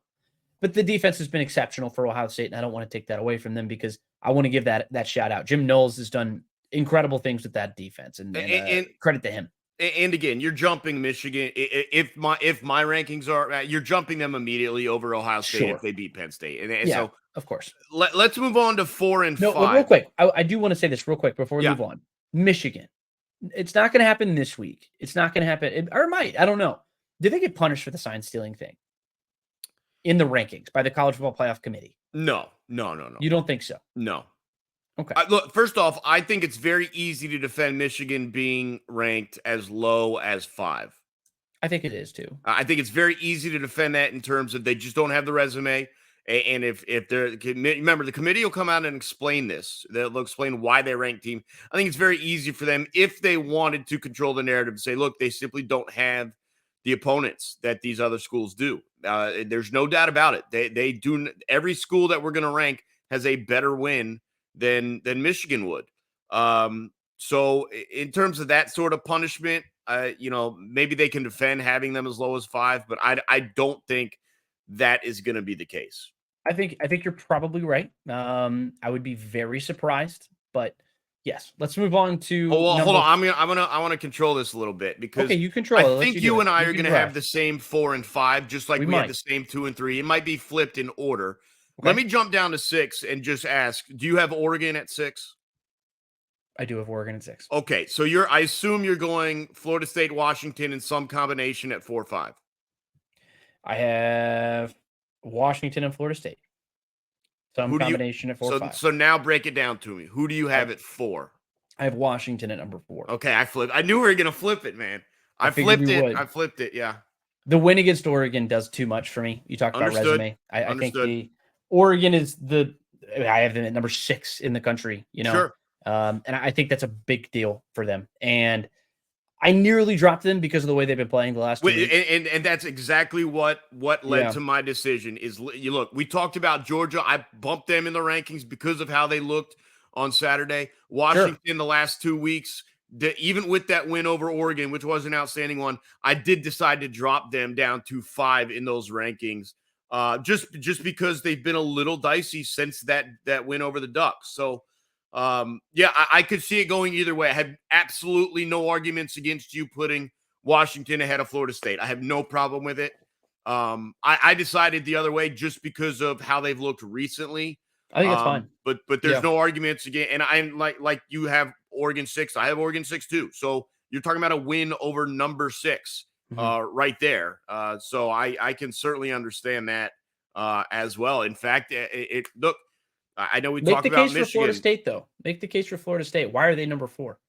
Speaker 1: But the defense has been exceptional for Ohio State, and I don't want to take that away from them because I want to give that shout out. Jim Knowles has done incredible things with that defense, and credit to him.
Speaker 2: And again, you're jumping Michigan. If my rankings are, you're jumping them immediately over Ohio State if they beat Penn State. And so,
Speaker 1: of course.
Speaker 2: Let's move on to 4 and 5.
Speaker 1: No, real quick. I do want to say this real quick before we move on. Michigan. It's not going to happen this week. It's not going to happen, or it might. I don't know. Did they get punished for the sign stealing thing in the rankings by the College Football Playoff Committee?
Speaker 2: No.
Speaker 1: You don't think so?
Speaker 2: No.
Speaker 1: Okay.
Speaker 2: Look, first off, I think it's very easy to defend Michigan being ranked as low as 5.
Speaker 1: I think it is too.
Speaker 2: I think it's very easy to defend that in terms of they just don't have the resume. And if they're, remember, the committee will come out and explain this. They'll explain why they rank team. I think it's very easy for them if they wanted to control the narrative to say, look, they simply don't have the opponents that these other schools do. There's no doubt about it. They do. Every school that we're going to rank has a better win than Michigan would. So in terms of that sort of punishment, maybe they can defend having them as low as 5, but I don't think that is going to be the case.
Speaker 1: I think you're probably right. I would be very surprised, but yes, let's move on to.
Speaker 2: Oh, well, hold on. I want to control this a little bit because
Speaker 1: okay, you control.
Speaker 2: I think you and I are going to have the same 4 and 5, just like we had the same 2 and 3. It might be flipped in order. Okay. Let me jump down to 6 and just ask: do you have Oregon at 6?
Speaker 1: I do have Oregon at 6.
Speaker 2: Okay, so I assume you're going Florida State, Washington in some combination at 4 or 5.
Speaker 1: I have Washington and Florida State. Some combination at 4 or 5.
Speaker 2: So now break it down to me. Who do you have at 4?
Speaker 1: I have Washington at number 4.
Speaker 2: Okay, I flipped. I knew we were going to flip it, man. I flipped it. I flipped it, yeah.
Speaker 1: The win against Oregon does too much for me. You talked about resume. I think the Oregon is I have them at number 6 in the country,
Speaker 2: Sure.
Speaker 1: And I think that's a big deal for them. And I nearly dropped them because of the way they've been playing the last 2 weeks.
Speaker 2: And that's exactly what led to my decision is you look, we talked about Georgia. I bumped them in the rankings because of how they looked on Saturday. Washington the last 2 weeks, even with that win over Oregon, which was an outstanding one, I did decide to drop them down to 5 in those rankings. Just because they've been a little dicey since that win over the Ducks. So I could see it going either way. I had absolutely no arguments against you putting Washington ahead of Florida State. I have no problem with it. I decided the other way just because of how they've looked recently.
Speaker 1: I think that's fine.
Speaker 2: But there's no arguments again. And I'm like you have Oregon 6. I have Oregon 6 too. So you're talking about a win over number 6 right there. So I can certainly understand that as well. In fact, look, I know we talked about Michigan.
Speaker 1: Make the case for Florida State, though. Make the case for Florida State. Why are they number 4?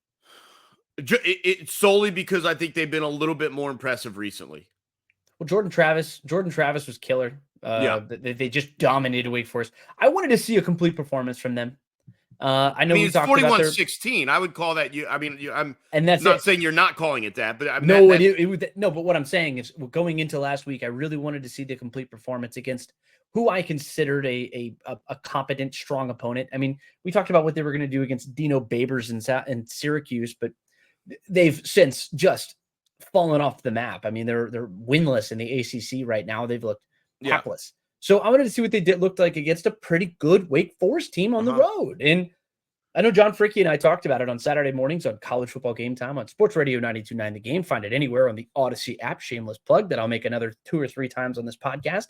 Speaker 2: It's solely because I think they've been a little bit more impressive recently.
Speaker 1: Well, Jordan Travis was killer. They just dominated Wake Forest. I wanted to see a complete performance from them. I know
Speaker 2: it's 41-16. I would call that I'm
Speaker 1: and that's
Speaker 2: not saying you're not calling it that, but
Speaker 1: but what I'm saying is going into last week, I really wanted to see the complete performance against who I considered a competent, strong opponent. I mean, we talked about what they were going to do against Dino Babers in Syracuse, but they've since just fallen off the map. I mean, they're winless in the ACC right now. They've looked hapless. So I wanted to see what they looked like against a pretty good Wake Forest team on the road. And I know John Fricke and I talked about it on Saturday mornings on College Football Game Time on Sports Radio 92.9 The Game. Find it anywhere on the Odyssey app. Shameless plug that I'll make another 2 or 3 times on this podcast.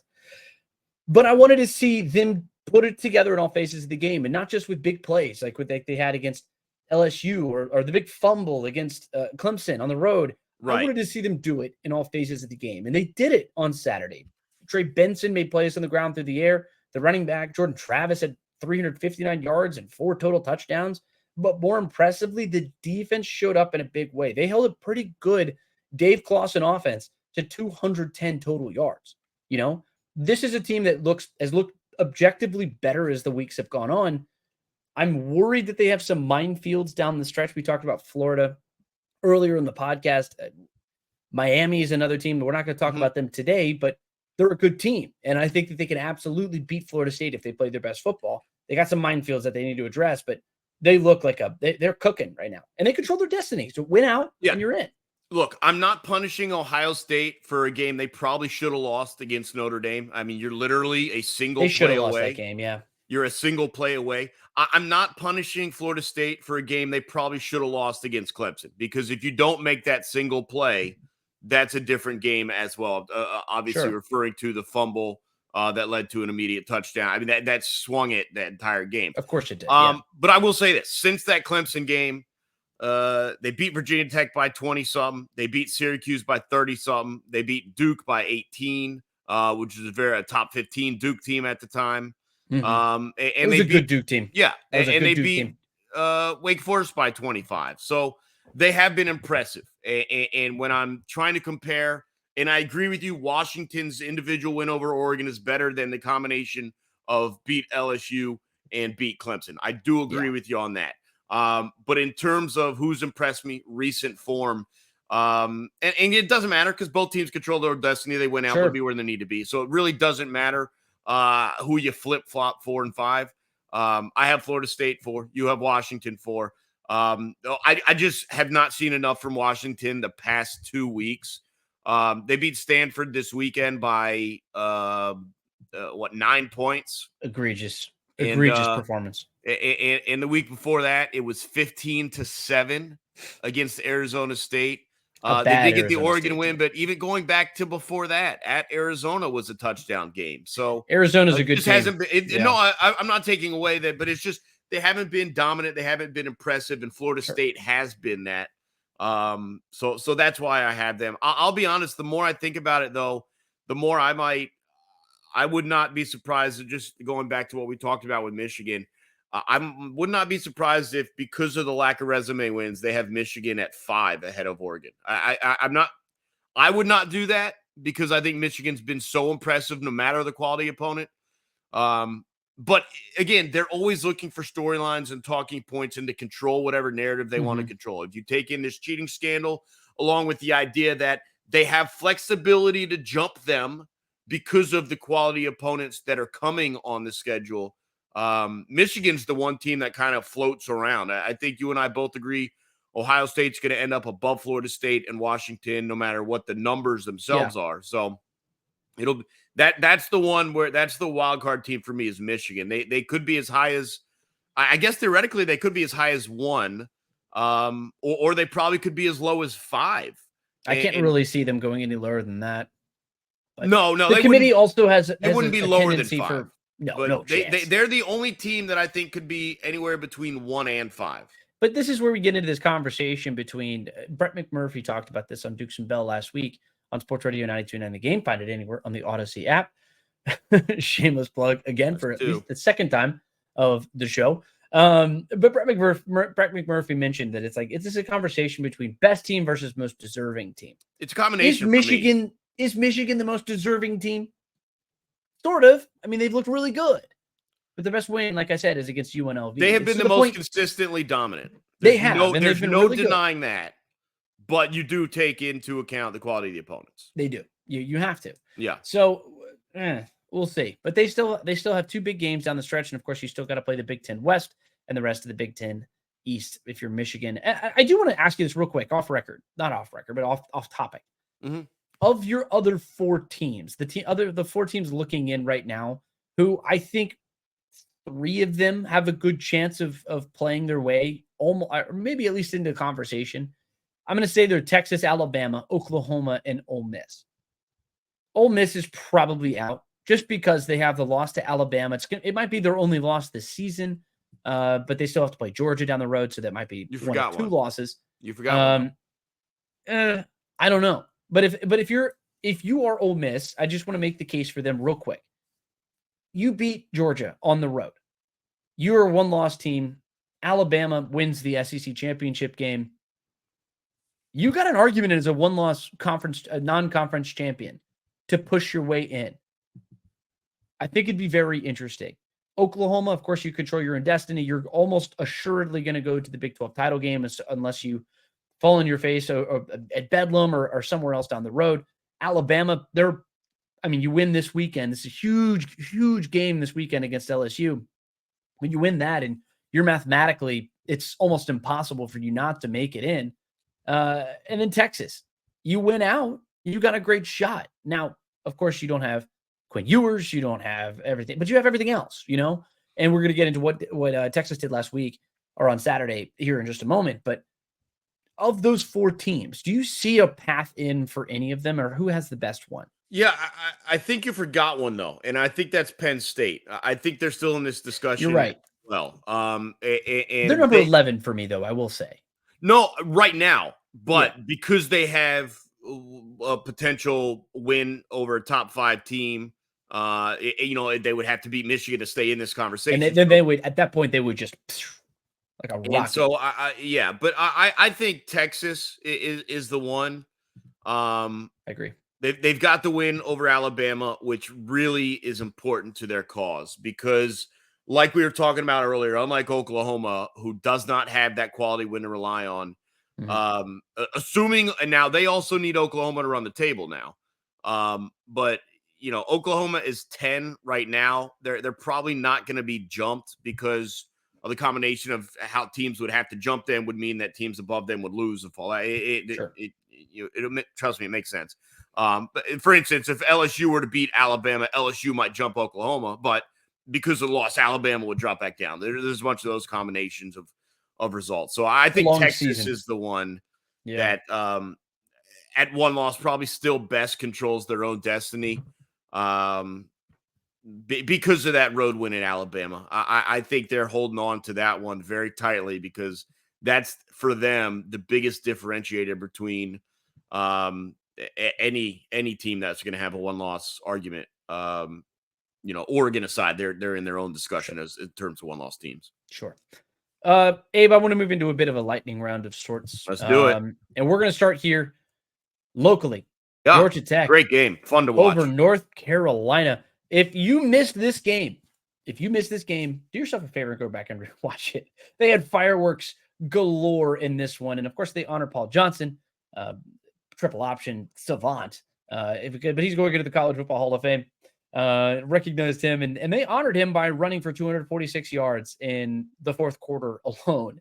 Speaker 1: But I wanted to see them put it together in all phases of the game, and not just with big plays like what they had against LSU or the big fumble against Clemson on the road. Right. I wanted to see them do it in all phases of the game, and they did it on Saturday. Trey Benson made plays on the ground through the air. The running back, Jordan Travis, had 359 yards and 4 total touchdowns. But more impressively, the defense showed up in a big way. They held a pretty good Dave Clawson offense to 210 total yards. This is a team that has looked objectively better as the weeks have gone on. I'm worried that they have some minefields down the stretch. We talked about Florida earlier in the podcast. Miami is another team, but we're not going to talk about them today, but they're a good team. And I think that they can absolutely beat Florida State if they play their best football. They got some minefields that they need to address, but they look like they're cooking right now. And they control their destiny. So win out and you're in.
Speaker 2: Look, I'm not punishing Ohio State for a game they probably should have lost against Notre Dame. I mean, you're literally a single play away. Lost that
Speaker 1: game, yeah.
Speaker 2: You're a single play away. I'm not punishing Florida State for a game they probably should have lost against Clemson, because if you don't make that single play, that's a different game as well. Obviously, referring to the fumble that led to an immediate touchdown. I mean, that swung it that entire game.
Speaker 1: Of course it did.
Speaker 2: But I will say this. Since that Clemson game, they beat Virginia Tech by 20-something. They beat Syracuse by 30-something. They beat Duke by 18, which is a top 15 Duke team at the time.
Speaker 1: And it was a good Duke team.
Speaker 2: Yeah, and they beat Wake Forest by 25. So they have been impressive. And when I'm trying to compare And I agree with you. Washington's individual win over Oregon is better than the combination of beat LSU and beat Clemson. I do agree with you on that. But in terms of who's impressed me, recent form, and it doesn't matter because both teams control their destiny. They win out, they'll be where they need to be. So it really doesn't matter who you flip-flop 4 and 5. I have Florida State 4. You have Washington 4. I just have not seen enough from Washington the past 2 weeks. They beat Stanford this weekend by 9 points.
Speaker 1: Egregious performance.
Speaker 2: And the week before that, it was 15-7 against Arizona State. They did get the Oregon win, but even going back to before that, at Arizona was a touchdown game. So
Speaker 1: Arizona's a good team.
Speaker 2: Hasn't been, No, I'm not taking away that, but it's just they haven't been dominant. They haven't been impressive, and Florida State has been that. So that's why I have them. I'll be honest. The more I think about it, though, the more I would not be surprised. Just going back to what we talked about with Michigan, I would not be surprised if, because of the lack of resume wins, they have Michigan at 5 ahead of Oregon. I'm not. I would not do that because I think Michigan's been so impressive, no matter the quality opponent. But again, they're always looking for storylines and talking points and to control whatever narrative they want to control. If you take in this cheating scandal, along with the idea that they have flexibility to jump them because of the quality opponents that are coming on the schedule, Michigan's the one team that kind of floats around. I think you and I both agree Ohio State's going to end up above Florida State and Washington, no matter what the numbers themselves are. So that's the one where that's the wild card team for me is Michigan. They could be as high as, I guess theoretically they could be as high as 1, or they probably could be as low as 5.
Speaker 1: I can't really see them going any lower than that.
Speaker 2: But no,
Speaker 1: the committee also has
Speaker 2: it wouldn't be lower than 5.
Speaker 1: No chance.
Speaker 2: They're the only team that I think could be anywhere between 1 and 5.
Speaker 1: But this is where we get into this conversation between Brett McMurphy talked about this on Dukes and Bell last week on Sports Radio 92.9 The Game. Find it anywhere on the Odyssey app. Shameless plug again for at least the second time of the show. But Brett McMurphy mentioned that this is a conversation between best team versus most deserving team.
Speaker 2: It's a combination.
Speaker 1: Is Michigan the most deserving team? Sort of. I mean, they've looked really good. But the best win, like I said, is against UNLV.
Speaker 2: They have been the most consistently dominant.
Speaker 1: There's
Speaker 2: there's no denying that. But you do take into account the quality of the opponents.
Speaker 1: They do. You have to.
Speaker 2: Yeah.
Speaker 1: So we'll see. But they still have 2 big games down the stretch, and of course, you still got to play the Big Ten West and the rest of the Big Ten East if you're Michigan. I do want to ask you this real quick, not off record, but off topic.
Speaker 2: Mm-hmm.
Speaker 1: Of your other 4 teams, the 4 teams looking in right now, who I think 3 of them have a good chance of playing their way, almost, or maybe at least into conversation. I'm going to say they're Texas, Alabama, Oklahoma, and Ole Miss. Ole Miss is probably out just because they have the loss to Alabama. It might be their only loss this season, but they still have to play Georgia down the road, so that might be 1 or 2 losses.
Speaker 2: You forgot
Speaker 1: one. I don't know, but if you are Ole Miss, I just want to make the case for them real quick. You beat Georgia on the road. You're a 1-loss team. Alabama wins the SEC championship game. You got an argument as a 1-loss non-conference champion to push your way in. I think it'd be very interesting. Oklahoma, of course, you control your own destiny. You're almost assuredly going to go to the Big 12 title game unless you fall on your face or at Bedlam or somewhere else down the road. Alabama, you win this weekend. It's a huge, huge game this weekend against LSU. When you win that, and you're mathematically, it's almost impossible for you not to make it in. And then Texas, you win out, you got a great shot. Now, of course, you don't have Quinn Ewers, you don't have everything, but you have everything else, And we're going to get into what Texas did last week or on Saturday here in just a moment. But of those 4 teams, do you see a path in for any of them, or who has the best one?
Speaker 2: Yeah, I think you forgot one, though, and I think that's Penn State. I think they're still in this discussion.
Speaker 1: You're right.
Speaker 2: Well,
Speaker 1: and they're number 11 for me, though, I will say.
Speaker 2: No, right now, but because they have a potential win over a top 5 team, they would have to beat Michigan to stay in this conversation.
Speaker 1: And then they would, at that point, they would just like a rocket.
Speaker 2: And so, I think Texas is the one.
Speaker 1: I agree.
Speaker 2: They've got the win over Alabama, which really is important to their cause because, like we were talking about earlier, unlike Oklahoma, who does not have that quality win to rely on, assuming, and now they also need Oklahoma to run the table now. But Oklahoma is 10 right now. They're probably not going to be jumped because of the combination of how teams would have to jump them would mean that teams above them would lose and fall. Trust me, it makes sense. But for instance, if LSU were to beat Alabama, LSU might jump Oklahoma, but because of the loss, Alabama would drop back down. There's a bunch of those combinations of results. So I think Texas is the one that at one loss probably still best controls their own destiny because of that road win in Alabama. I think they're holding on to that one very tightly because that's, for them, the biggest differentiator between any team that's going to have a one-loss argument. Oregon aside, they're in their own discussion as in terms of one-loss teams.
Speaker 1: Sure. Abe, I want to move into a bit of a lightning round of sorts.
Speaker 2: Let's do it.
Speaker 1: And we're going to start here locally.
Speaker 2: Yeah,
Speaker 1: Georgia Tech.
Speaker 2: Great game. Fun to watch.
Speaker 1: Over North Carolina. If you missed this game, do yourself a favor and go back and watch it. They had fireworks galore in this one. And of course, they honor Paul Johnson, triple option savant, but he's going to the College Football Hall of Fame. Recognized him, and they honored him by running for 246 yards in the fourth quarter alone.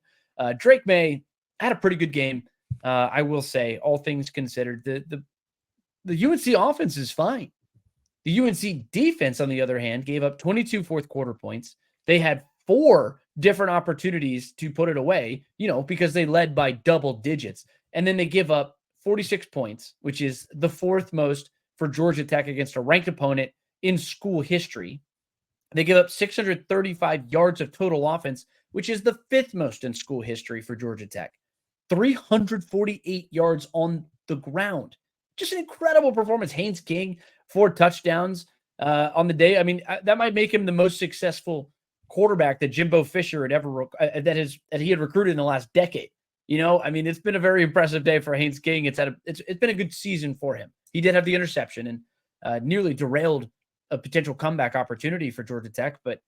Speaker 1: Drake May had a pretty good game. I will say, all things considered, the UNC offense is fine. The UNC defense, on the other hand, gave up 22 fourth quarter points. They had 4 different opportunities to put it away, because they led by double digits. And then they give up 46 points, which is the 4th most for Georgia Tech against a ranked opponent in school history. They give up 635 yards of total offense, which is the 5th most in school history for Georgia Tech. 348 yards on the ground. Just an incredible performance. Haynes King, 4 touchdowns on the day. I mean, that might make him the most successful quarterback that Jimbo Fisher had ever that he had recruited in the last decade. I mean, it's been a very impressive day for Haynes King. It's been a good season for him. He did have the interception and nearly derailed a potential comeback opportunity for Georgia Tech. But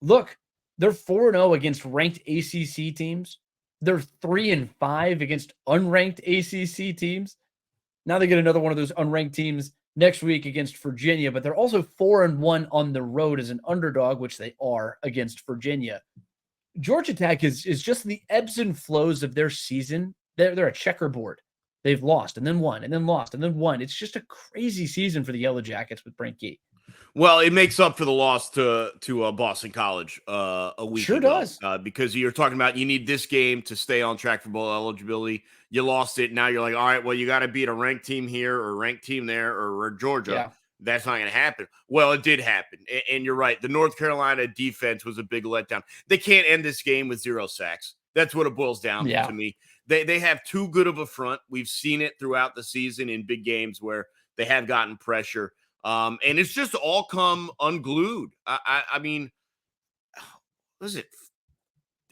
Speaker 1: look, they're 4-0 against ranked ACC teams. They're 3-5 against unranked ACC teams. Now they get another one of those unranked teams next week against Virginia, but they're also 4-1 on the road as an underdog, which they are against Virginia. Georgia Tech is just the ebbs and flows of their season. They're a checkerboard. They've lost and then won and then lost and then won. It's just a crazy season for the Yellow Jackets with Brent Key.
Speaker 2: Well, it makes up for the loss to Boston College a week
Speaker 1: sure
Speaker 2: ago.
Speaker 1: Does.
Speaker 2: Because you're talking about you need this game to stay on track for bowl eligibility. You lost it. Now you're like, all right, well, you got to beat a ranked team here or a ranked team there or Georgia. Yeah. That's not going to happen. Well, it did happen. And you're right. The North Carolina defense was a big letdown. They can't end this game with 0 sacks. That's what it boils down to me. They have too good of a front. We've seen it throughout the season in big games where they have gotten pressure. And it's just all come unglued. I mean, what is it?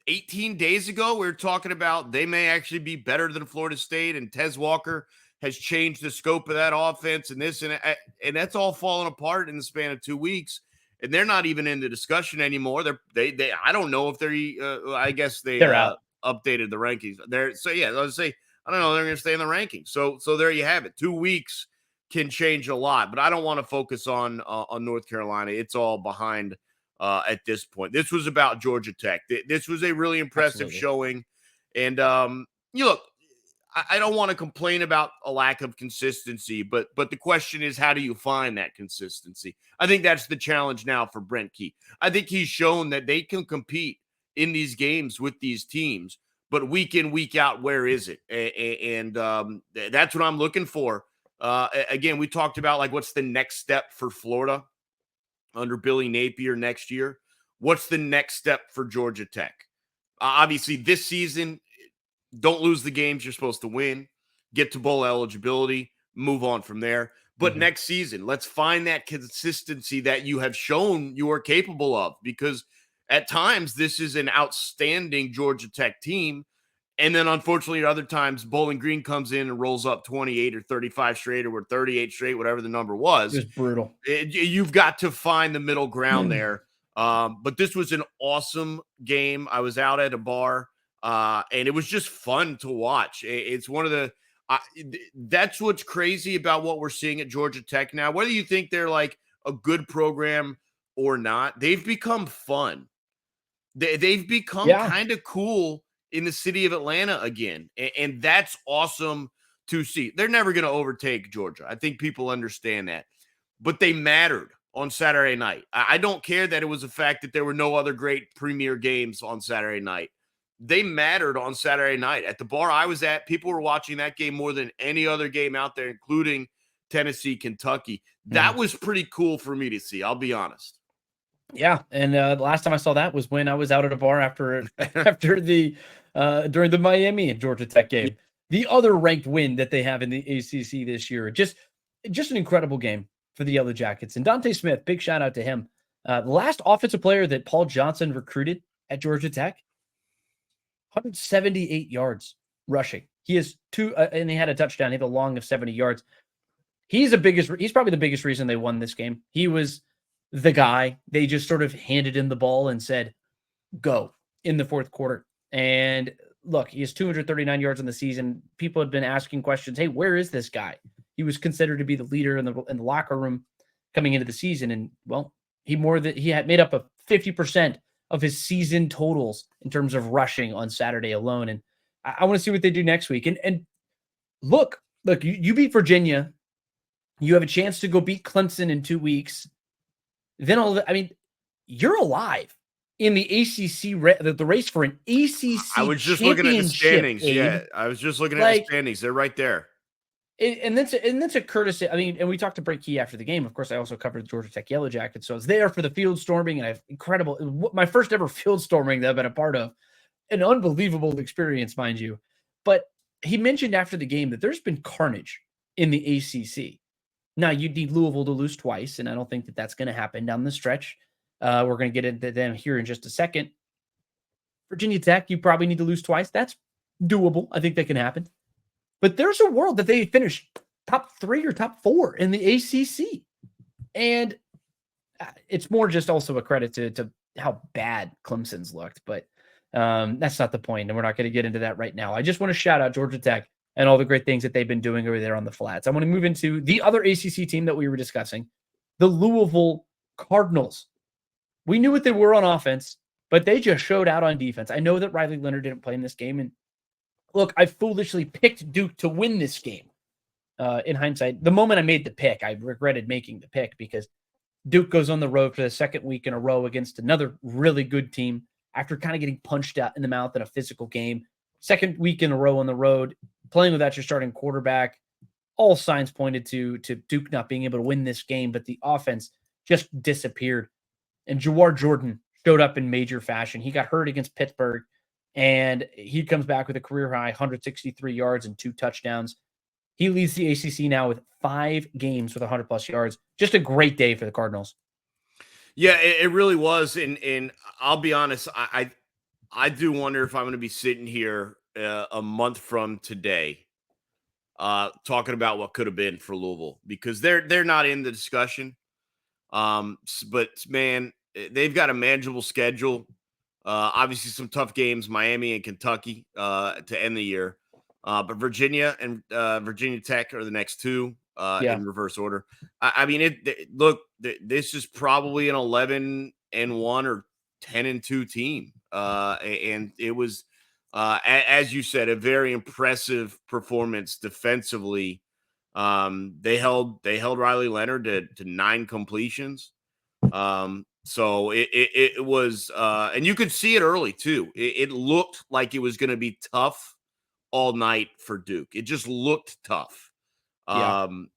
Speaker 2: 18 days ago, we were talking about they may actually be better than Florida State, and Tez Walker has changed the scope of that offense and this, and that's all fallen apart in the span of 2 weeks. And they're not even in the discussion anymore. They I don't know if I guess they're out. Updated the rankings. Let's say, I don't know, they're going to stay in the rankings. So there you have it. 2 weeks can change a lot, but I don't want to focus on North Carolina. It's all behind at this point. This was about Georgia Tech. This was a really impressive showing. And look, I don't want to complain about a lack of consistency, but the question is, how do you find that consistency? I think that's the challenge now for Brent Key. I think he's shown that they can compete in these games with these teams, but week in, week out, where is it? And that's what I'm looking for. Again, we talked about like what's the next step for Florida under Billy Napier next year. What's the next step for Georgia Tech? Obviously, this season, don't lose the games you're supposed to win. Get to bowl eligibility. Move on from there. But next season, let's find that consistency that you have shown you are capable of, because at times this is an outstanding Georgia Tech team. And then, unfortunately, at other times, Bowling Green comes in and rolls up 28 or 35 straight or 38 straight, whatever the number was.
Speaker 1: It was brutal.
Speaker 2: You've got to find the middle ground there. But this was an awesome game. I was out at a bar, and it was just fun to watch. It's one of the that's what's crazy about what we're seeing at Georgia Tech now. Whether you think they're like a good program or not, they've become fun. They've become kind of cool in the city of Atlanta again. And that's awesome to see. They're never going to overtake Georgia. I think people understand that. But they mattered on Saturday night. I don't care that it was a fact that there were no other great premier games on Saturday night. They mattered on Saturday night. At the bar I was at, people were watching that game more than any other game out there, including Tennessee, Kentucky. That was pretty cool for me to see, I'll be honest.
Speaker 1: Yeah, and the last time I saw that was when I was out at a bar after the during the Miami and Georgia Tech game. The other ranked win that they have in the ACC this year. Just an incredible game for the Yellow Jackets. And Dante Smith, big shout out to him. The last offensive player that Paul Johnson recruited at Georgia Tech, 178 yards rushing. He has and he had a touchdown. He had a long of 70 yards. He's probably the biggest reason they won this game. He was the guy. They just sort of handed him the ball and said, go in the fourth quarter. And look, he has 239 yards in the season. People had been asking questions. Hey, where is this guy? He was considered to be the leader in the locker room coming into the season. And well, he had made up a 50% of his season totals in terms of rushing on Saturday alone. And I want to see what they do next week. And look, you beat Virginia. You have a chance to go beat Clemson in 2 weeks. Then you're alive in the ACC, the race for an ACC.
Speaker 2: I was just looking at the standings. Yeah, I was just looking at the standings. They're right there.
Speaker 1: And that's a courtesy. I mean, and we talked to Brent Key after the game. Of course, I also covered the Georgia Tech Yellow Jackets, so I was there for the field storming, and I have my first ever field storming that I've been a part of. An unbelievable experience, mind you. But he mentioned after the game that there's been carnage in the ACC. Now, you need Louisville to lose twice, and I don't think that that's going to happen down the stretch. We're going to get into them here in just a second. Virginia Tech, you probably need to lose twice. That's doable. I think that can happen. But there's a world that they finish top 3 or top 4 in the ACC. And it's more just also a credit to how bad Clemson's looked. But that's not the point, and we're not going to get into that right now. I just want to shout out Georgia Tech and all the great things that they've been doing over there on the flats. I want to move into the other ACC team that we were discussing, the Louisville Cardinals. We knew what they were on offense, but they just showed out on defense. I know that Riley Leonard didn't play in this game, and look, I foolishly picked Duke to win this game. In hindsight, the moment I made the pick, I regretted making the pick because Duke goes on the road for the second week in a row against another really good team after kind of getting punched out in the mouth in a physical game. Second week in a row on the road, playing without your starting quarterback. All signs pointed to Duke not being able to win this game, but the offense just disappeared. And Jawar Jordan showed up in major fashion. He got hurt against Pittsburgh, and he comes back with a career-high 163 yards and 2 touchdowns. He leads the ACC now with 5 games with 100-plus yards. Just a great day for the Cardinals.
Speaker 2: Yeah, it really was. And I'll be honest, I do wonder if I'm going to be sitting here a month from today talking about what could have been for Louisville, because they're not in the discussion. But man, they've got a manageable schedule. Obviously some tough games, Miami and Kentucky to end the year. But Virginia and Virginia Tech are the next 2 in reverse order. I mean, this is probably an 11-1 or 10-2 team. And it was, as you said, a very impressive performance defensively. They held Riley Leonard to 9 completions. So it was, and you could see it early too. It looked like it was going to be tough all night for Duke. It just looked tough.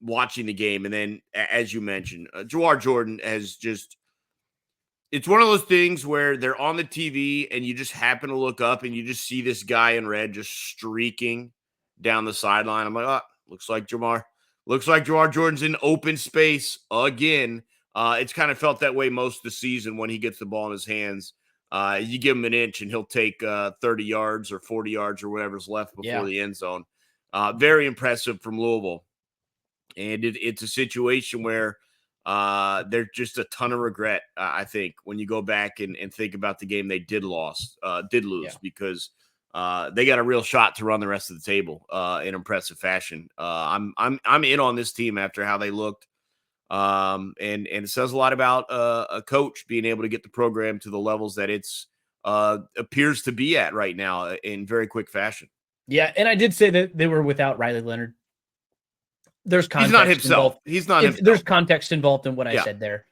Speaker 2: Watching the game. And then, as you mentioned, Jawar Jordan has just, it's one of those things where they're on the TV and you just happen to look up and you just see this guy in red just streaking down the sideline. I'm like, looks like Jawar Jordan's in open space again. It's kind of felt that way most of the season when he gets the ball in his hands. You give him an inch and he'll take 30 yards or 40 yards or whatever's left before the end zone. Very impressive from Louisville. And it's a situation where there's just a ton of regret, I think, when you go back and think about the game they did lose, because they got a real shot to run the rest of the table in impressive fashion. I'm in on this team after how they looked. And it says a lot about a coach being able to get the program to the levels that it's appears to be at right now in very quick fashion.
Speaker 1: Yeah, and I did say that they were without Riley Leonard. There's context
Speaker 2: He's not himself.
Speaker 1: Involved.
Speaker 2: He's not himself.
Speaker 1: There's context involved in what I said there.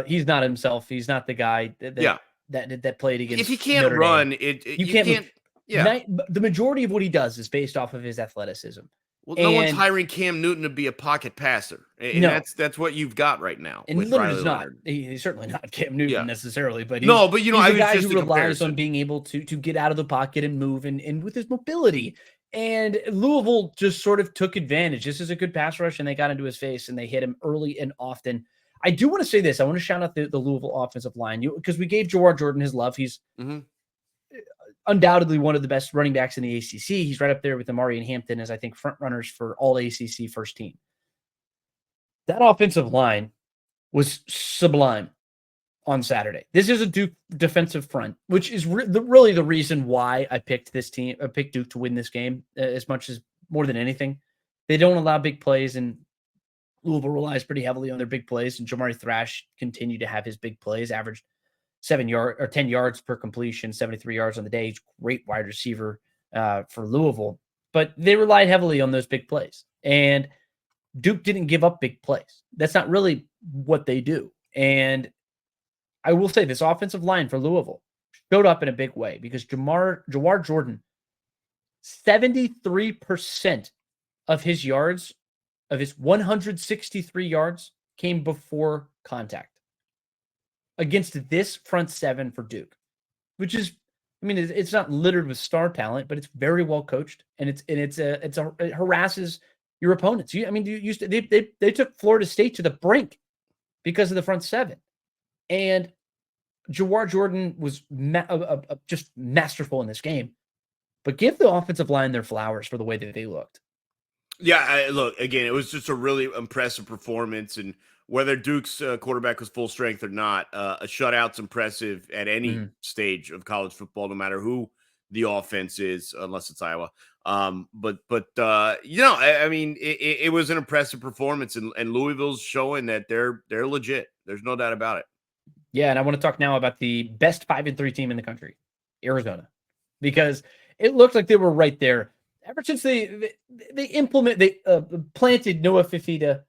Speaker 1: He's not himself. He's not the guy that played against.
Speaker 2: If he can't
Speaker 1: Notre
Speaker 2: run,
Speaker 1: Dame.
Speaker 2: You can't. Yeah.
Speaker 1: The majority of what he does is based off of his athleticism.
Speaker 2: Well, no one's hiring Cam Newton to be a pocket passer. And that's what you've got right now.
Speaker 1: And Leonard's not. He's certainly not Cam Newton necessarily, but he's
Speaker 2: a
Speaker 1: guy who relies on being able to get out of the pocket and move and with his mobility. And Louisville just sort of took advantage. This is a good pass rush, and they got into his face, and they hit him early and often. I do want to say this. I want to shout out the Louisville offensive line because we gave Jawar Jordan his love. He's undoubtedly one of the best running backs in the ACC. He's right up there with Amari and Hampton as, I think, front runners for all ACC first team. That offensive line was sublime on Saturday. This is a Duke defensive front, which is really the reason why I picked this team. I picked Duke to win this game as much as more than anything. They don't allow big plays, and Louisville relies pretty heavily on their big plays. And Jamari Thrash continued to have his big plays, averaged 10 yards per completion, 73 yards on the day. He's a great wide receiver for Louisville, but they relied heavily on those big plays. And Duke didn't give up big plays. That's not really what they do. And I will say this offensive line for Louisville showed up in a big way because Jawar Jordan, 73% of his yards, of his 163 yards, came before contact against this front seven for Duke, which is, I mean, it's not littered with star talent, but it's very well coached, and it harasses your opponents. They took Florida State to the brink because of the front seven, and Jawar Jordan was just masterful in this game. But give the offensive line their flowers for the way that they looked.
Speaker 2: Yeah, look, again, it was just a really impressive performance, and whether Duke's quarterback was full strength or not, a shutout's impressive at any stage of college football, no matter who the offense is, unless it's Iowa. I mean, it was an impressive performance, and Louisville's showing that they're legit. There's no doubt about it.
Speaker 1: Yeah, and I want to talk now about the best 5-3 team in the country, Arizona, because it looked like they were right there ever since they planted Noah Fifita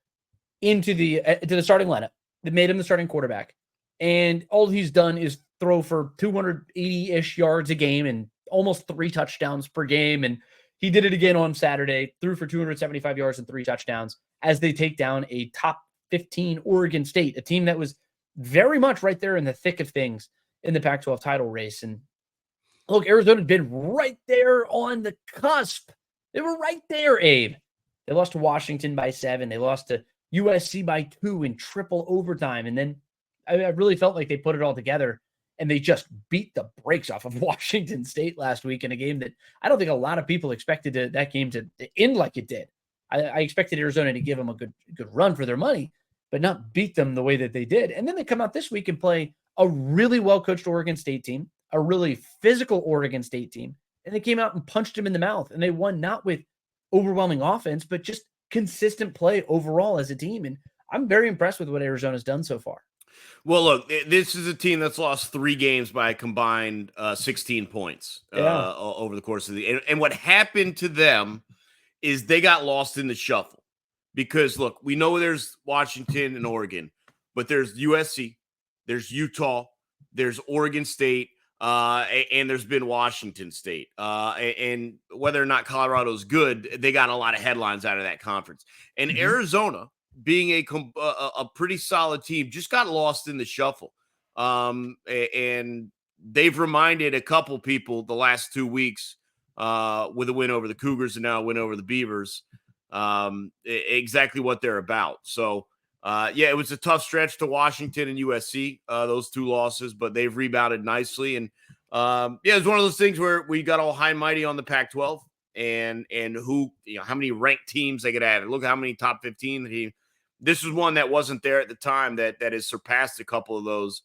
Speaker 1: into the starting lineup. They made him the starting quarterback, and all he's done is throw for 280-ish yards a game and almost 3 touchdowns per game. And he did it again on Saturday, threw for 275 yards and 3 touchdowns as they take down a top 15 Oregon State, a team that was very much right there in the thick of things in the Pac-12 title race. And look, Arizona had been right there on the cusp. They were right there, Abe. They lost to Washington by 7. They lost to USC by 2 in triple overtime. And then I really felt like they put it all together, and they just beat the brakes off of Washington State last week in a game that I don't think a lot of people expected that game to end like it did. I expected Arizona to give them a good run for their money, but not beat them the way that they did. And then they come out this week and play a really well-coached Oregon State team, a really physical Oregon State team, and they came out and punched them in the mouth, and they won not with overwhelming offense, but just consistent play overall as a team. And I'm very impressed with what Arizona's done so far.
Speaker 2: Well, look, this is a team that's lost 3 games by a combined 16 points over the course of the – and what happened to them is they got lost in the shuffle because, look, we know there's Washington and Oregon, but there's USC, there's Utah, there's Oregon State, and there's been Washington State. And whether or not Colorado's good, they got a lot of headlines out of that conference. And Arizona, being a pretty solid team, just got lost in the shuffle. And they've reminded a couple people the last 2 weeks with a win over the Cougars and now a win over the Beavers, exactly what they're about. So Yeah, it was a tough stretch to Washington and USC, those 2 losses, but they've rebounded nicely. And yeah, it's one of those things where we got all high and mighty on the Pac-12 and who, how many ranked teams they could add. Look how many top 15. This is one that wasn't there at the time that has surpassed a couple of those,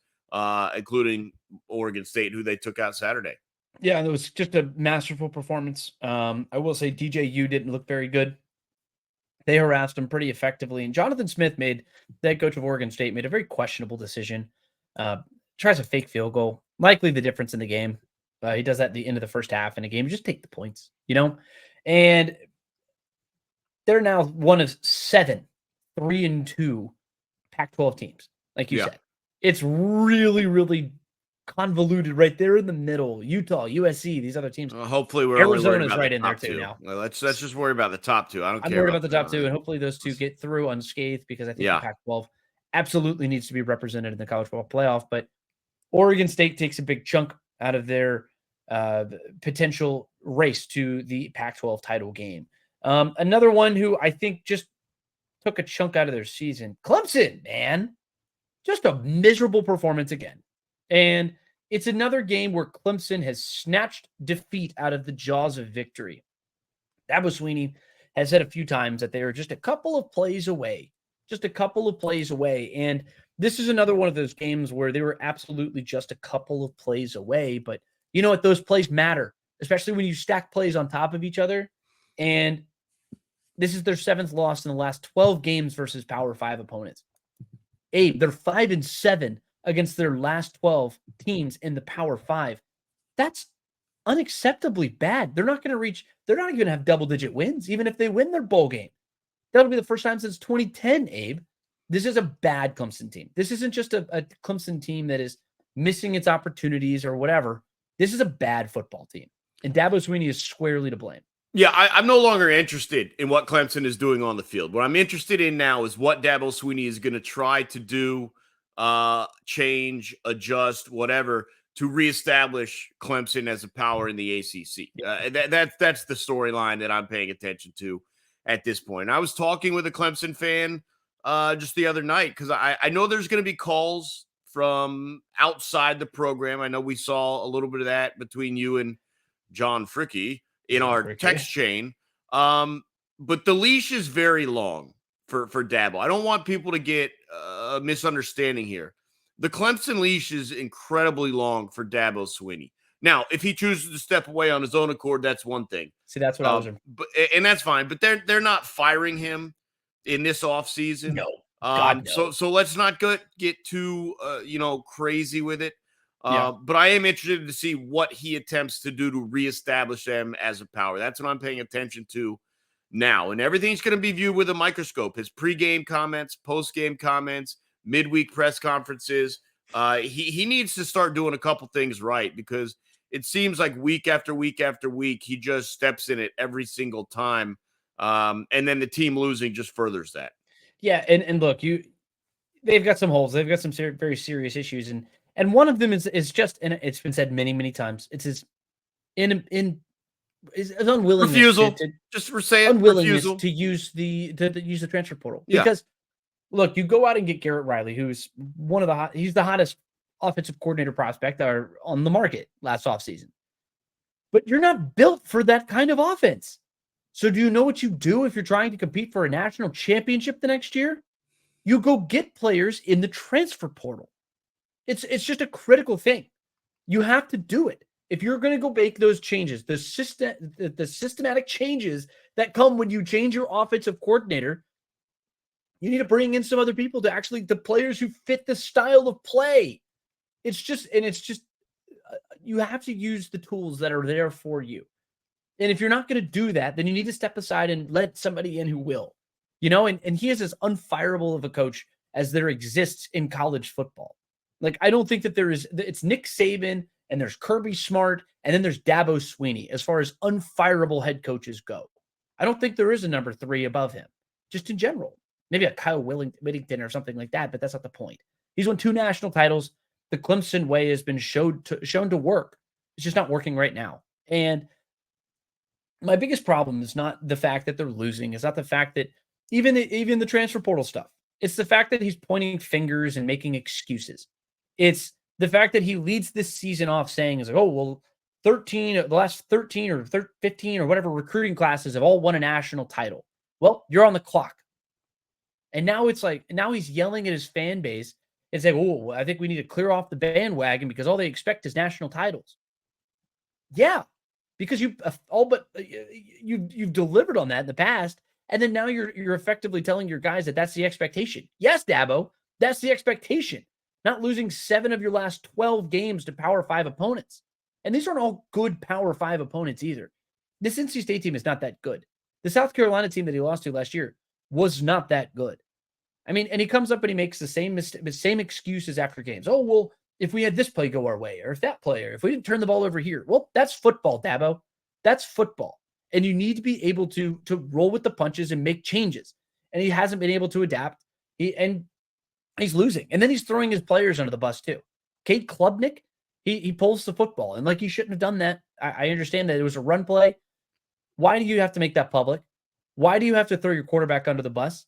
Speaker 2: including Oregon State, who they took out Saturday.
Speaker 1: Yeah, it was just a masterful performance. I will say DJU didn't look very good. They harassed him pretty effectively. And Jonathan Smith, the head coach of Oregon State, made a very questionable decision. Tries a fake field goal, likely the difference in the game. He does that at the end of the first half in a game. Just take the points, And they're now one of 7, 3-2 Pac-12 teams, like you said. It's really, really convoluted right there in the middle. Utah, USC, these other teams.
Speaker 2: Hopefully,
Speaker 1: Arizona's right in there too now.
Speaker 2: Well, let's just worry about the top 2.
Speaker 1: I'm worried about the top 2, and hopefully those 2 get through unscathed, because I think the Pac-12 absolutely needs to be represented in the college football playoff. But Oregon State takes a big chunk out of their potential race to the Pac-12 title game. Another one who I think just took a chunk out of their season, Clemson, man. Just a miserable performance again. And it's another game where Clemson has snatched defeat out of the jaws of victory. Dabo Swinney has said a few times that they are just a couple of plays away. And this is another one of those games where they were absolutely just a couple of plays away. But you know what? Those plays matter, especially when you stack plays on top of each other. And this is their 7th loss in the last 12 games versus Power 5 opponents. Abe, they're 5-7 against their last 12 teams in the Power 5. That's unacceptably bad. They're not going to have double-digit wins, even if they win their bowl game. That'll be the first time since 2010, Abe. This is a bad Clemson team. This isn't just a Clemson team that is missing its opportunities or whatever. This is a bad football team. And Dabo Swinney is squarely to blame.
Speaker 2: Yeah, I'm no longer interested in what Clemson is doing on the field. What I'm interested in now is what Dabo Swinney is going to try to do, change, adjust, whatever, to reestablish Clemson as a power in the ACC. That's the storyline that I'm paying attention to at this point. I was talking with a Clemson fan just the other night, because I know there's going to be calls from outside the program. I know we saw a little bit of that between you and John Fricky in our text chain. But the leash is very long for Dabo. I don't want people to get a misunderstanding here. The Clemson leash is incredibly long for Dabo Swinney. Now, if he chooses to step away on his own accord, that's one thing.
Speaker 1: See, that's what I was.
Speaker 2: And that's fine. But they're not firing him in this offseason.
Speaker 1: No. God, no.
Speaker 2: So let's not get too crazy with it. But I am interested to see what he attempts to do to reestablish them as a power. That's what I'm paying attention to now. And everything's going to be viewed with a microscope. His pregame comments, postgame comments, midweek press conferences. He needs to start doing a couple things right, because it seems like week after week after week, he just steps in it every single time. And then the team losing just furthers that. Yeah.
Speaker 1: And look, they've got some holes. They've got some very serious issues. And one of them is just, and it's been said many, many times, it's his unwillingness
Speaker 2: refusal.
Speaker 1: Unwillingness to use the transfer portal. Because look, you go out and get Garrett Riley, who's he's the hottest offensive coordinator prospect on the market last offseason. But you're not built for that kind of offense. So do you know what you do if you're trying to compete for a national championship the next year? You go get players in the transfer portal. It's just a critical thing. You have to do it. If you're going to go make those changes, the systematic changes that come when you change your offensive coordinator, you need to bring in some other people the players who fit the style of play. You have to use the tools that are there for you. And if you're not going to do that, then you need to step aside and let somebody in who will. And he is as unfireable of a coach as there exists in college football. Like, I don't think that it's Nick Saban, and there's Kirby Smart, and then there's Dabo Swinney as far as unfireable head coaches go. I don't think there is a number 3 above him, just in general. Maybe a Kyle Whittington or something like that, but that's not the point. He's won 2 national titles. The Clemson way has been shown to work. It's just not working right now. And my biggest problem is not the fact that they're losing. It's not the fact that even the transfer portal stuff. It's the fact that he's pointing fingers and making excuses. It's the fact that he leads this season off saying, is like, oh, well, 13, the last 13 or 15 or whatever recruiting classes have all won a national title. Well, you're on the clock. And now it's like, now he's yelling at his fan base and saying, oh, I think we need to clear off the bandwagon because all they expect is national titles. Yeah, because you've delivered on that in the past. And then now you're effectively telling your guys that that's the expectation. Yes, Dabo, that's the expectation. Not losing 7 of your last 12 games to Power 5 opponents. And these aren't all good Power 5 opponents either. This NC State team is not that good. The South Carolina team that he lost to last year was not that good. I mean, and he comes up and he makes the same excuses after games. Oh, well, if we had this play go our way, or if that play, or if we didn't turn the ball over here. Well, that's football, Dabo. That's football. And you need to be able to roll with the punches and make changes. And he hasn't been able to adapt. He's losing. And then he's throwing his players under the bus too. Cade Klubnik, he pulls the football. And like, he shouldn't have done that. I understand that it was a run play. Why do you have to make that public? Why do you have to throw your quarterback under the bus?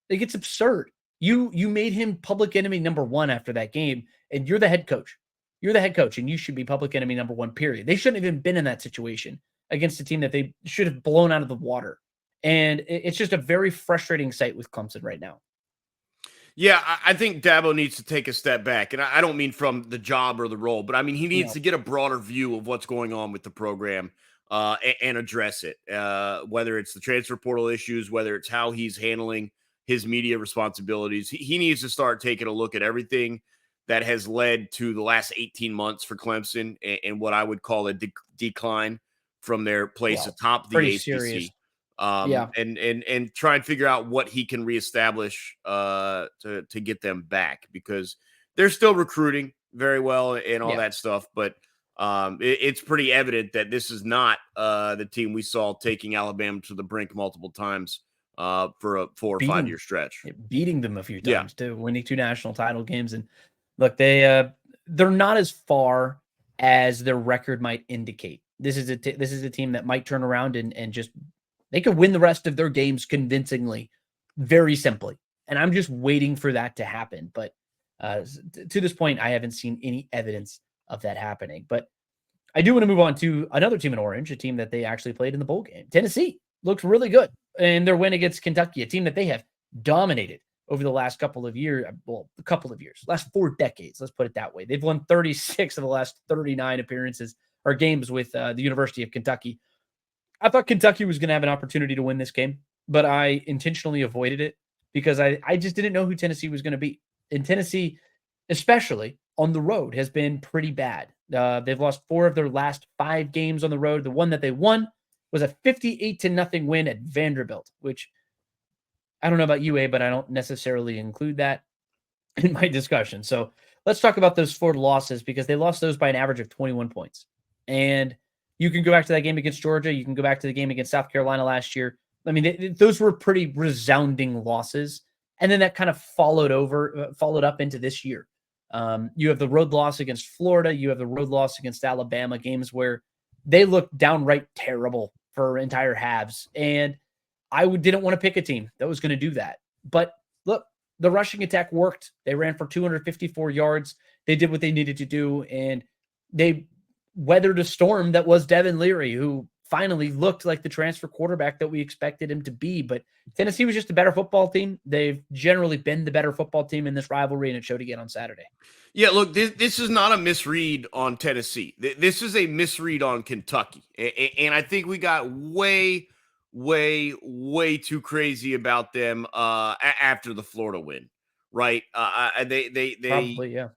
Speaker 1: Like, it's absurd. You made him public enemy number 1 after that game, and you're the head coach. You're the head coach, and you should be public enemy number 1, period. They shouldn't have even been in that situation against a team that they should have blown out of the water. And it's just a very frustrating sight with Clemson right now.
Speaker 2: Yeah, I think Dabo needs to take a step back. And I don't mean from the job or the role, but I mean, he needs to get a broader view of what's going on with the program and address it, whether it's the transfer portal issues, whether it's how he's handling his media responsibilities. He needs to start taking a look at everything that has led to the last 18 months for Clemson and what I would call a decline from their place atop the ACC.
Speaker 1: Serious.
Speaker 2: And try and figure out what he can reestablish to get them back, because they're still recruiting very well and all that stuff. But it's pretty evident that this is not the team we saw taking Alabama to the brink multiple times for a 4 or 5 year stretch.
Speaker 1: Beating them a few times too, winning 2 national title games. And look, they're not as far as their record might indicate. This is a team that might turn around and just, they could win the rest of their games convincingly, very simply. And I'm just waiting for that to happen. But to this point, I haven't seen any evidence of that happening. But I do want to move on to another team in orange, a team that they actually played in the bowl game. Tennessee looks really good in their win against Kentucky, a team that they have dominated over the last couple of years, last 4 decades. Let's put it that way. They've won 36 of the last 39 appearances or games with the University of Kentucky. I thought Kentucky was going to have an opportunity to win this game, but I intentionally avoided it because I just didn't know who Tennessee was going to be. And Tennessee, especially on the road, has been pretty bad. They've lost 4 of their last 5 games on the road. The one that they won was a 58-0 win at Vanderbilt, which I don't know about you, but I don't necessarily include that in my discussion. So let's talk about those 4 losses, because they lost those by an average of 21 points. And you can go back to that game against Georgia. You can go back to the game against South Carolina last year. I mean, those were pretty resounding losses. And then that kind of followed up into this year. You have the road loss against Florida. You have the road loss against Alabama, games where they looked downright terrible for entire halves. And I didn't want to pick a team that was going to do that. But look, the rushing attack worked. They ran for 254 yards. They did what they needed to do. And they weathered a storm that was Devin Leary, who finally looked like the transfer quarterback that we expected him to be. But Tennessee was just a better football team. They've generally been the better football team in this rivalry, and it showed again on Saturday. Yeah,
Speaker 2: look, this is not a misread on Tennessee. This is a misread on Kentucky. And I think we got way too crazy about them after the Florida win, right? They
Speaker 1: Probably, yeah.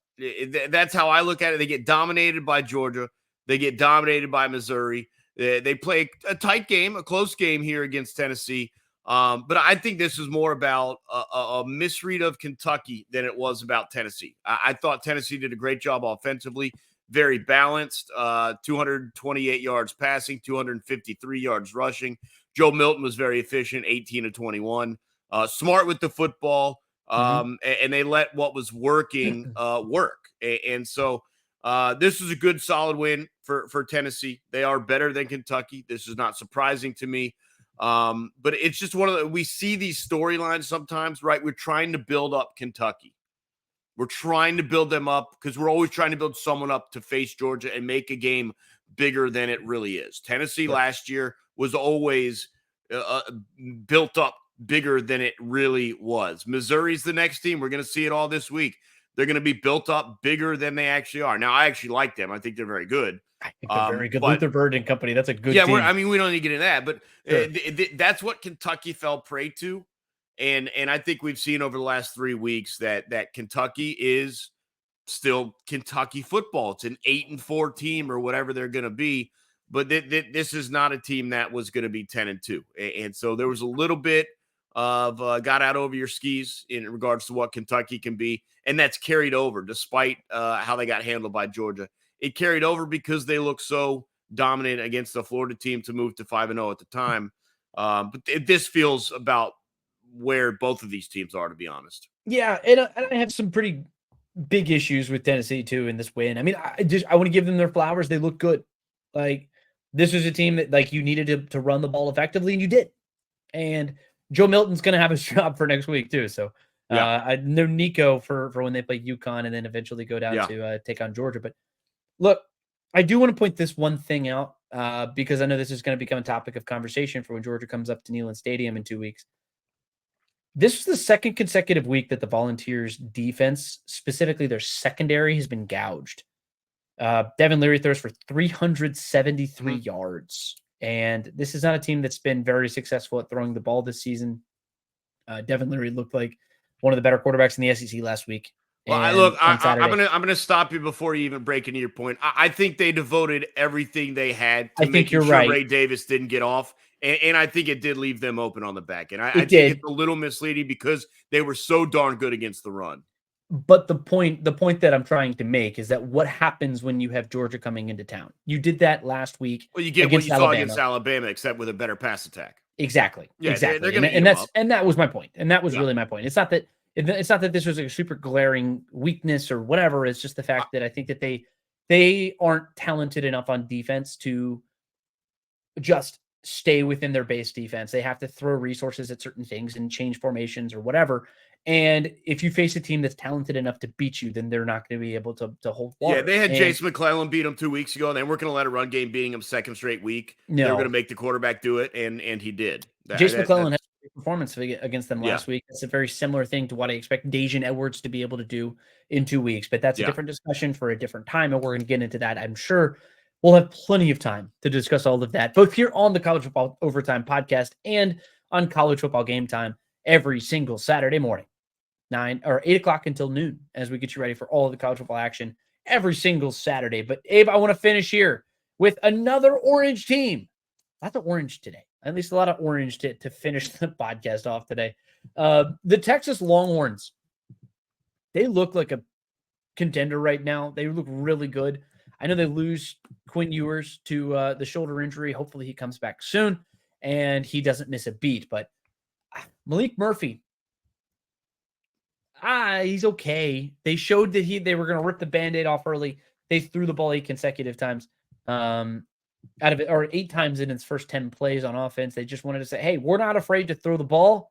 Speaker 2: That's how I look at it. They get dominated by Georgia. They get dominated by Missouri. They play a tight game, a close game here against Tennessee. But I think this is more about a misread of Kentucky than it was about Tennessee. I thought Tennessee did a great job offensively, very balanced, 228 yards passing, 253 yards rushing. Joe Milton was very efficient, 18 of 21. Smart with the football, and they let what was working work. And so this is a good, solid win for Tennessee. They are better than Kentucky. This is not surprising to me. But it's just we see these storylines sometimes, right? We're trying to build up Kentucky. We're trying to build them up because we're always trying to build someone up to face Georgia and make a game bigger than it really is. Tennessee last year was always built up bigger than it really was. Missouri's the next team. We're going to see it all this week. They're going to be built up bigger than they actually are. Now, I actually like them. I think they're very good.
Speaker 1: I think they're very good. Luther Bird and company. That's a good team.
Speaker 2: I mean, we don't need to get into that, but that's what Kentucky fell prey to. And I think we've seen over the last 3 weeks that Kentucky is still Kentucky football. It's an 8-4 team or whatever they're going to be. But this is not a team that was going to be 10-2. And so there was a little bit of got out over your skis in regards to what Kentucky can be. And that's carried over despite how they got handled by Georgia. It carried over because they look so dominant against the Florida team to move to 5-0 at the time. But this feels about where both of these teams are, to be honest.
Speaker 1: Yeah, and I have some pretty big issues with Tennessee too in this win. I mean, I want to give them their flowers. They look good. Like, this was a team that, like, you needed to run the ball effectively, and you did. And Joe Milton's going to have his job for next week too. So I know Nico for when they play UConn and then eventually go down to take on Georgia. But look, I do want to point this one thing out because I know this is going to become a topic of conversation for when Georgia comes up to Neyland Stadium in 2 weeks. This was the second consecutive week that the Volunteers' defense, specifically their secondary, has been gouged. Devin Leary throws for 373 yards. And this is not a team that's been very successful at throwing the ball this season. Devin Leary looked like one of the better quarterbacks in the SEC last week.
Speaker 2: Well, I'm gonna stop you before you even break into your point. I think they devoted everything they had to making sure Ray Davis didn't get off. And I think it did leave them open on the back end. I think it's a little misleading because they were so darn good against the run.
Speaker 1: But the point that I'm trying to make is that what happens when you have Georgia coming into town? You did that last week.
Speaker 2: Well, you get what you saw against Alabama, except with a better pass attack.
Speaker 1: Exactly.
Speaker 2: Yeah,
Speaker 1: exactly.
Speaker 2: They're
Speaker 1: and that was my point. And that was really my point. It's not that this was a super glaring weakness or whatever. It's just the fact that I think that they aren't talented enough on defense to just stay within their base defense. They have to throw resources at certain things and change formations or whatever. And if you face a team that's talented enough to beat you, then they're not going to be able to hold water.
Speaker 2: Yeah, they had Jason McClellan beat them 2 weeks ago, and they weren't going to let a run game beating them second straight week. No. They were going to make the quarterback do it, and he did.
Speaker 1: Jason McClellan had a performance against them last week. It's a very similar thing to what I expect Dejan Edwards to be able to do in 2 weeks. But that's a different discussion for a different time, and we're going to get into that, I'm sure. We'll have plenty of time to discuss all of that, both here on the College Football Overtime podcast and on College Football Game Time every single Saturday morning, 8 o'clock until noon, as we get you ready for all of the college football action every single Saturday. But Abe, I want to finish here with another orange team. Lots of orange today, at least a lot of orange to finish the podcast off today. The Texas Longhorns, they look like a contender right now. They look really good. I know they lose Quinn Ewers to the shoulder injury. Hopefully he comes back soon and he doesn't miss a beat. But Malik Murphy, he's okay. They showed that they were going to rip the Band-Aid off early. They threw the ball 8 consecutive times out of it, or 8 times in its first 10 plays on offense. They just wanted to say, hey, we're not afraid to throw the ball.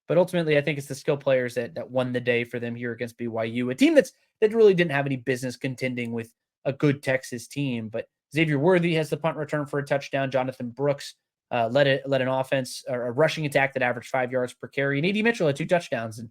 Speaker 1: But ultimately, I think it's the skill players that won the day for them here against BYU, a team that really didn't have any business contending with a good Texas team. But Xavier Worthy has the punt return for a touchdown. Jonathan Brooks led an offense or a rushing attack that averaged 5 yards per carry. And A.D. Mitchell had 2 touchdowns. And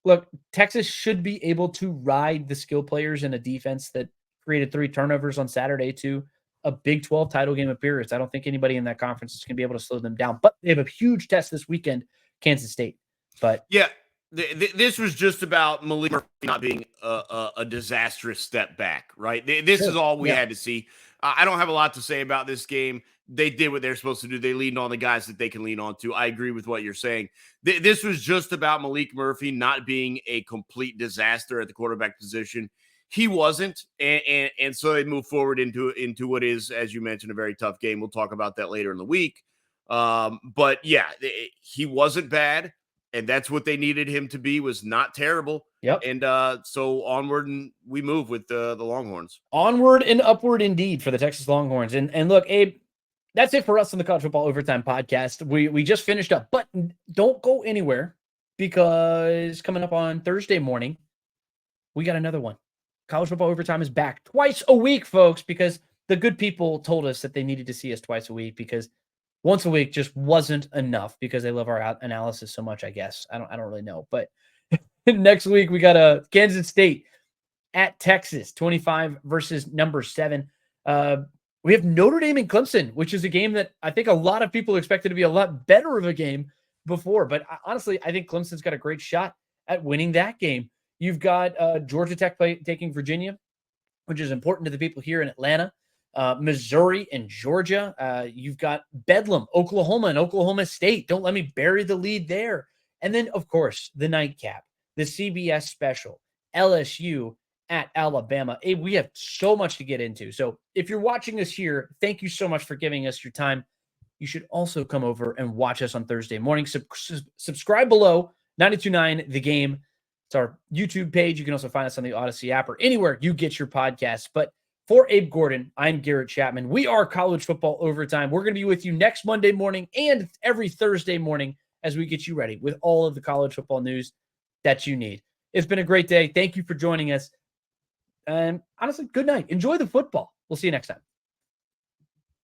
Speaker 1: look, Texas should be able to ride the skill players in a defense that created 3 turnovers on Saturday to a Big 12 title game appearance. I don't think anybody in that conference is going to be able to slow them down. But they have a huge test this weekend, Kansas State. But
Speaker 2: yeah, this was just about Malik Murphy not being a disastrous step back, right? This is all we had to see. I don't have a lot to say about this game. They did what they're supposed to do. They leaned on the guys that they can lean on to. I agree with what you're saying. This was just about Malik Murphy not being a complete disaster at the quarterback position. He wasn't, and so they moved forward into what is, as you mentioned, a very tough game. We'll talk about that later in the week. But yeah, he wasn't bad. And that's what they needed him to be, was not terrible.
Speaker 1: Yep.
Speaker 2: And so onward and we move with the Longhorns.
Speaker 1: Onward and upward indeed for the Texas Longhorns. And look, Abe, that's it for us on the College Football Overtime podcast. We just finished up, but don't go anywhere because coming up on Thursday morning, we got another one. College Football Overtime is back twice a week, folks, because the good people told us that they needed to see us twice a week because once a week just wasn't enough because they love our analysis so much, I guess. I don't really know. But next week, we got a Kansas State at Texas, 25 versus number 7. We have Notre Dame and Clemson, which is a game that I think a lot of people expected to be a lot better of a game before. But honestly, I think Clemson's got a great shot at winning that game. You've got Georgia Tech taking Virginia, which is important to the people here in Atlanta. Missouri and Georgia. You've got Bedlam, Oklahoma, and Oklahoma State. Don't let me bury the lead there. And then, of course, the nightcap, the CBS special, LSU at Alabama. Hey, we have so much to get into. So if you're watching us here, thank you so much for giving us your time. You should also come over and watch us on Thursday morning. Subscribe below, 92.9 The Game. It's our YouTube page. You can also find us on the Odyssey app or anywhere you get your podcasts. But for Abe Gordon, I'm Garrett Chapman. We are College Football Overtime. We're going to be with you next Monday morning and every Thursday morning as we get you ready with all of the college football news that you need. It's been a great day. Thank you for joining us. And honestly, good night. Enjoy the football. We'll see you next time.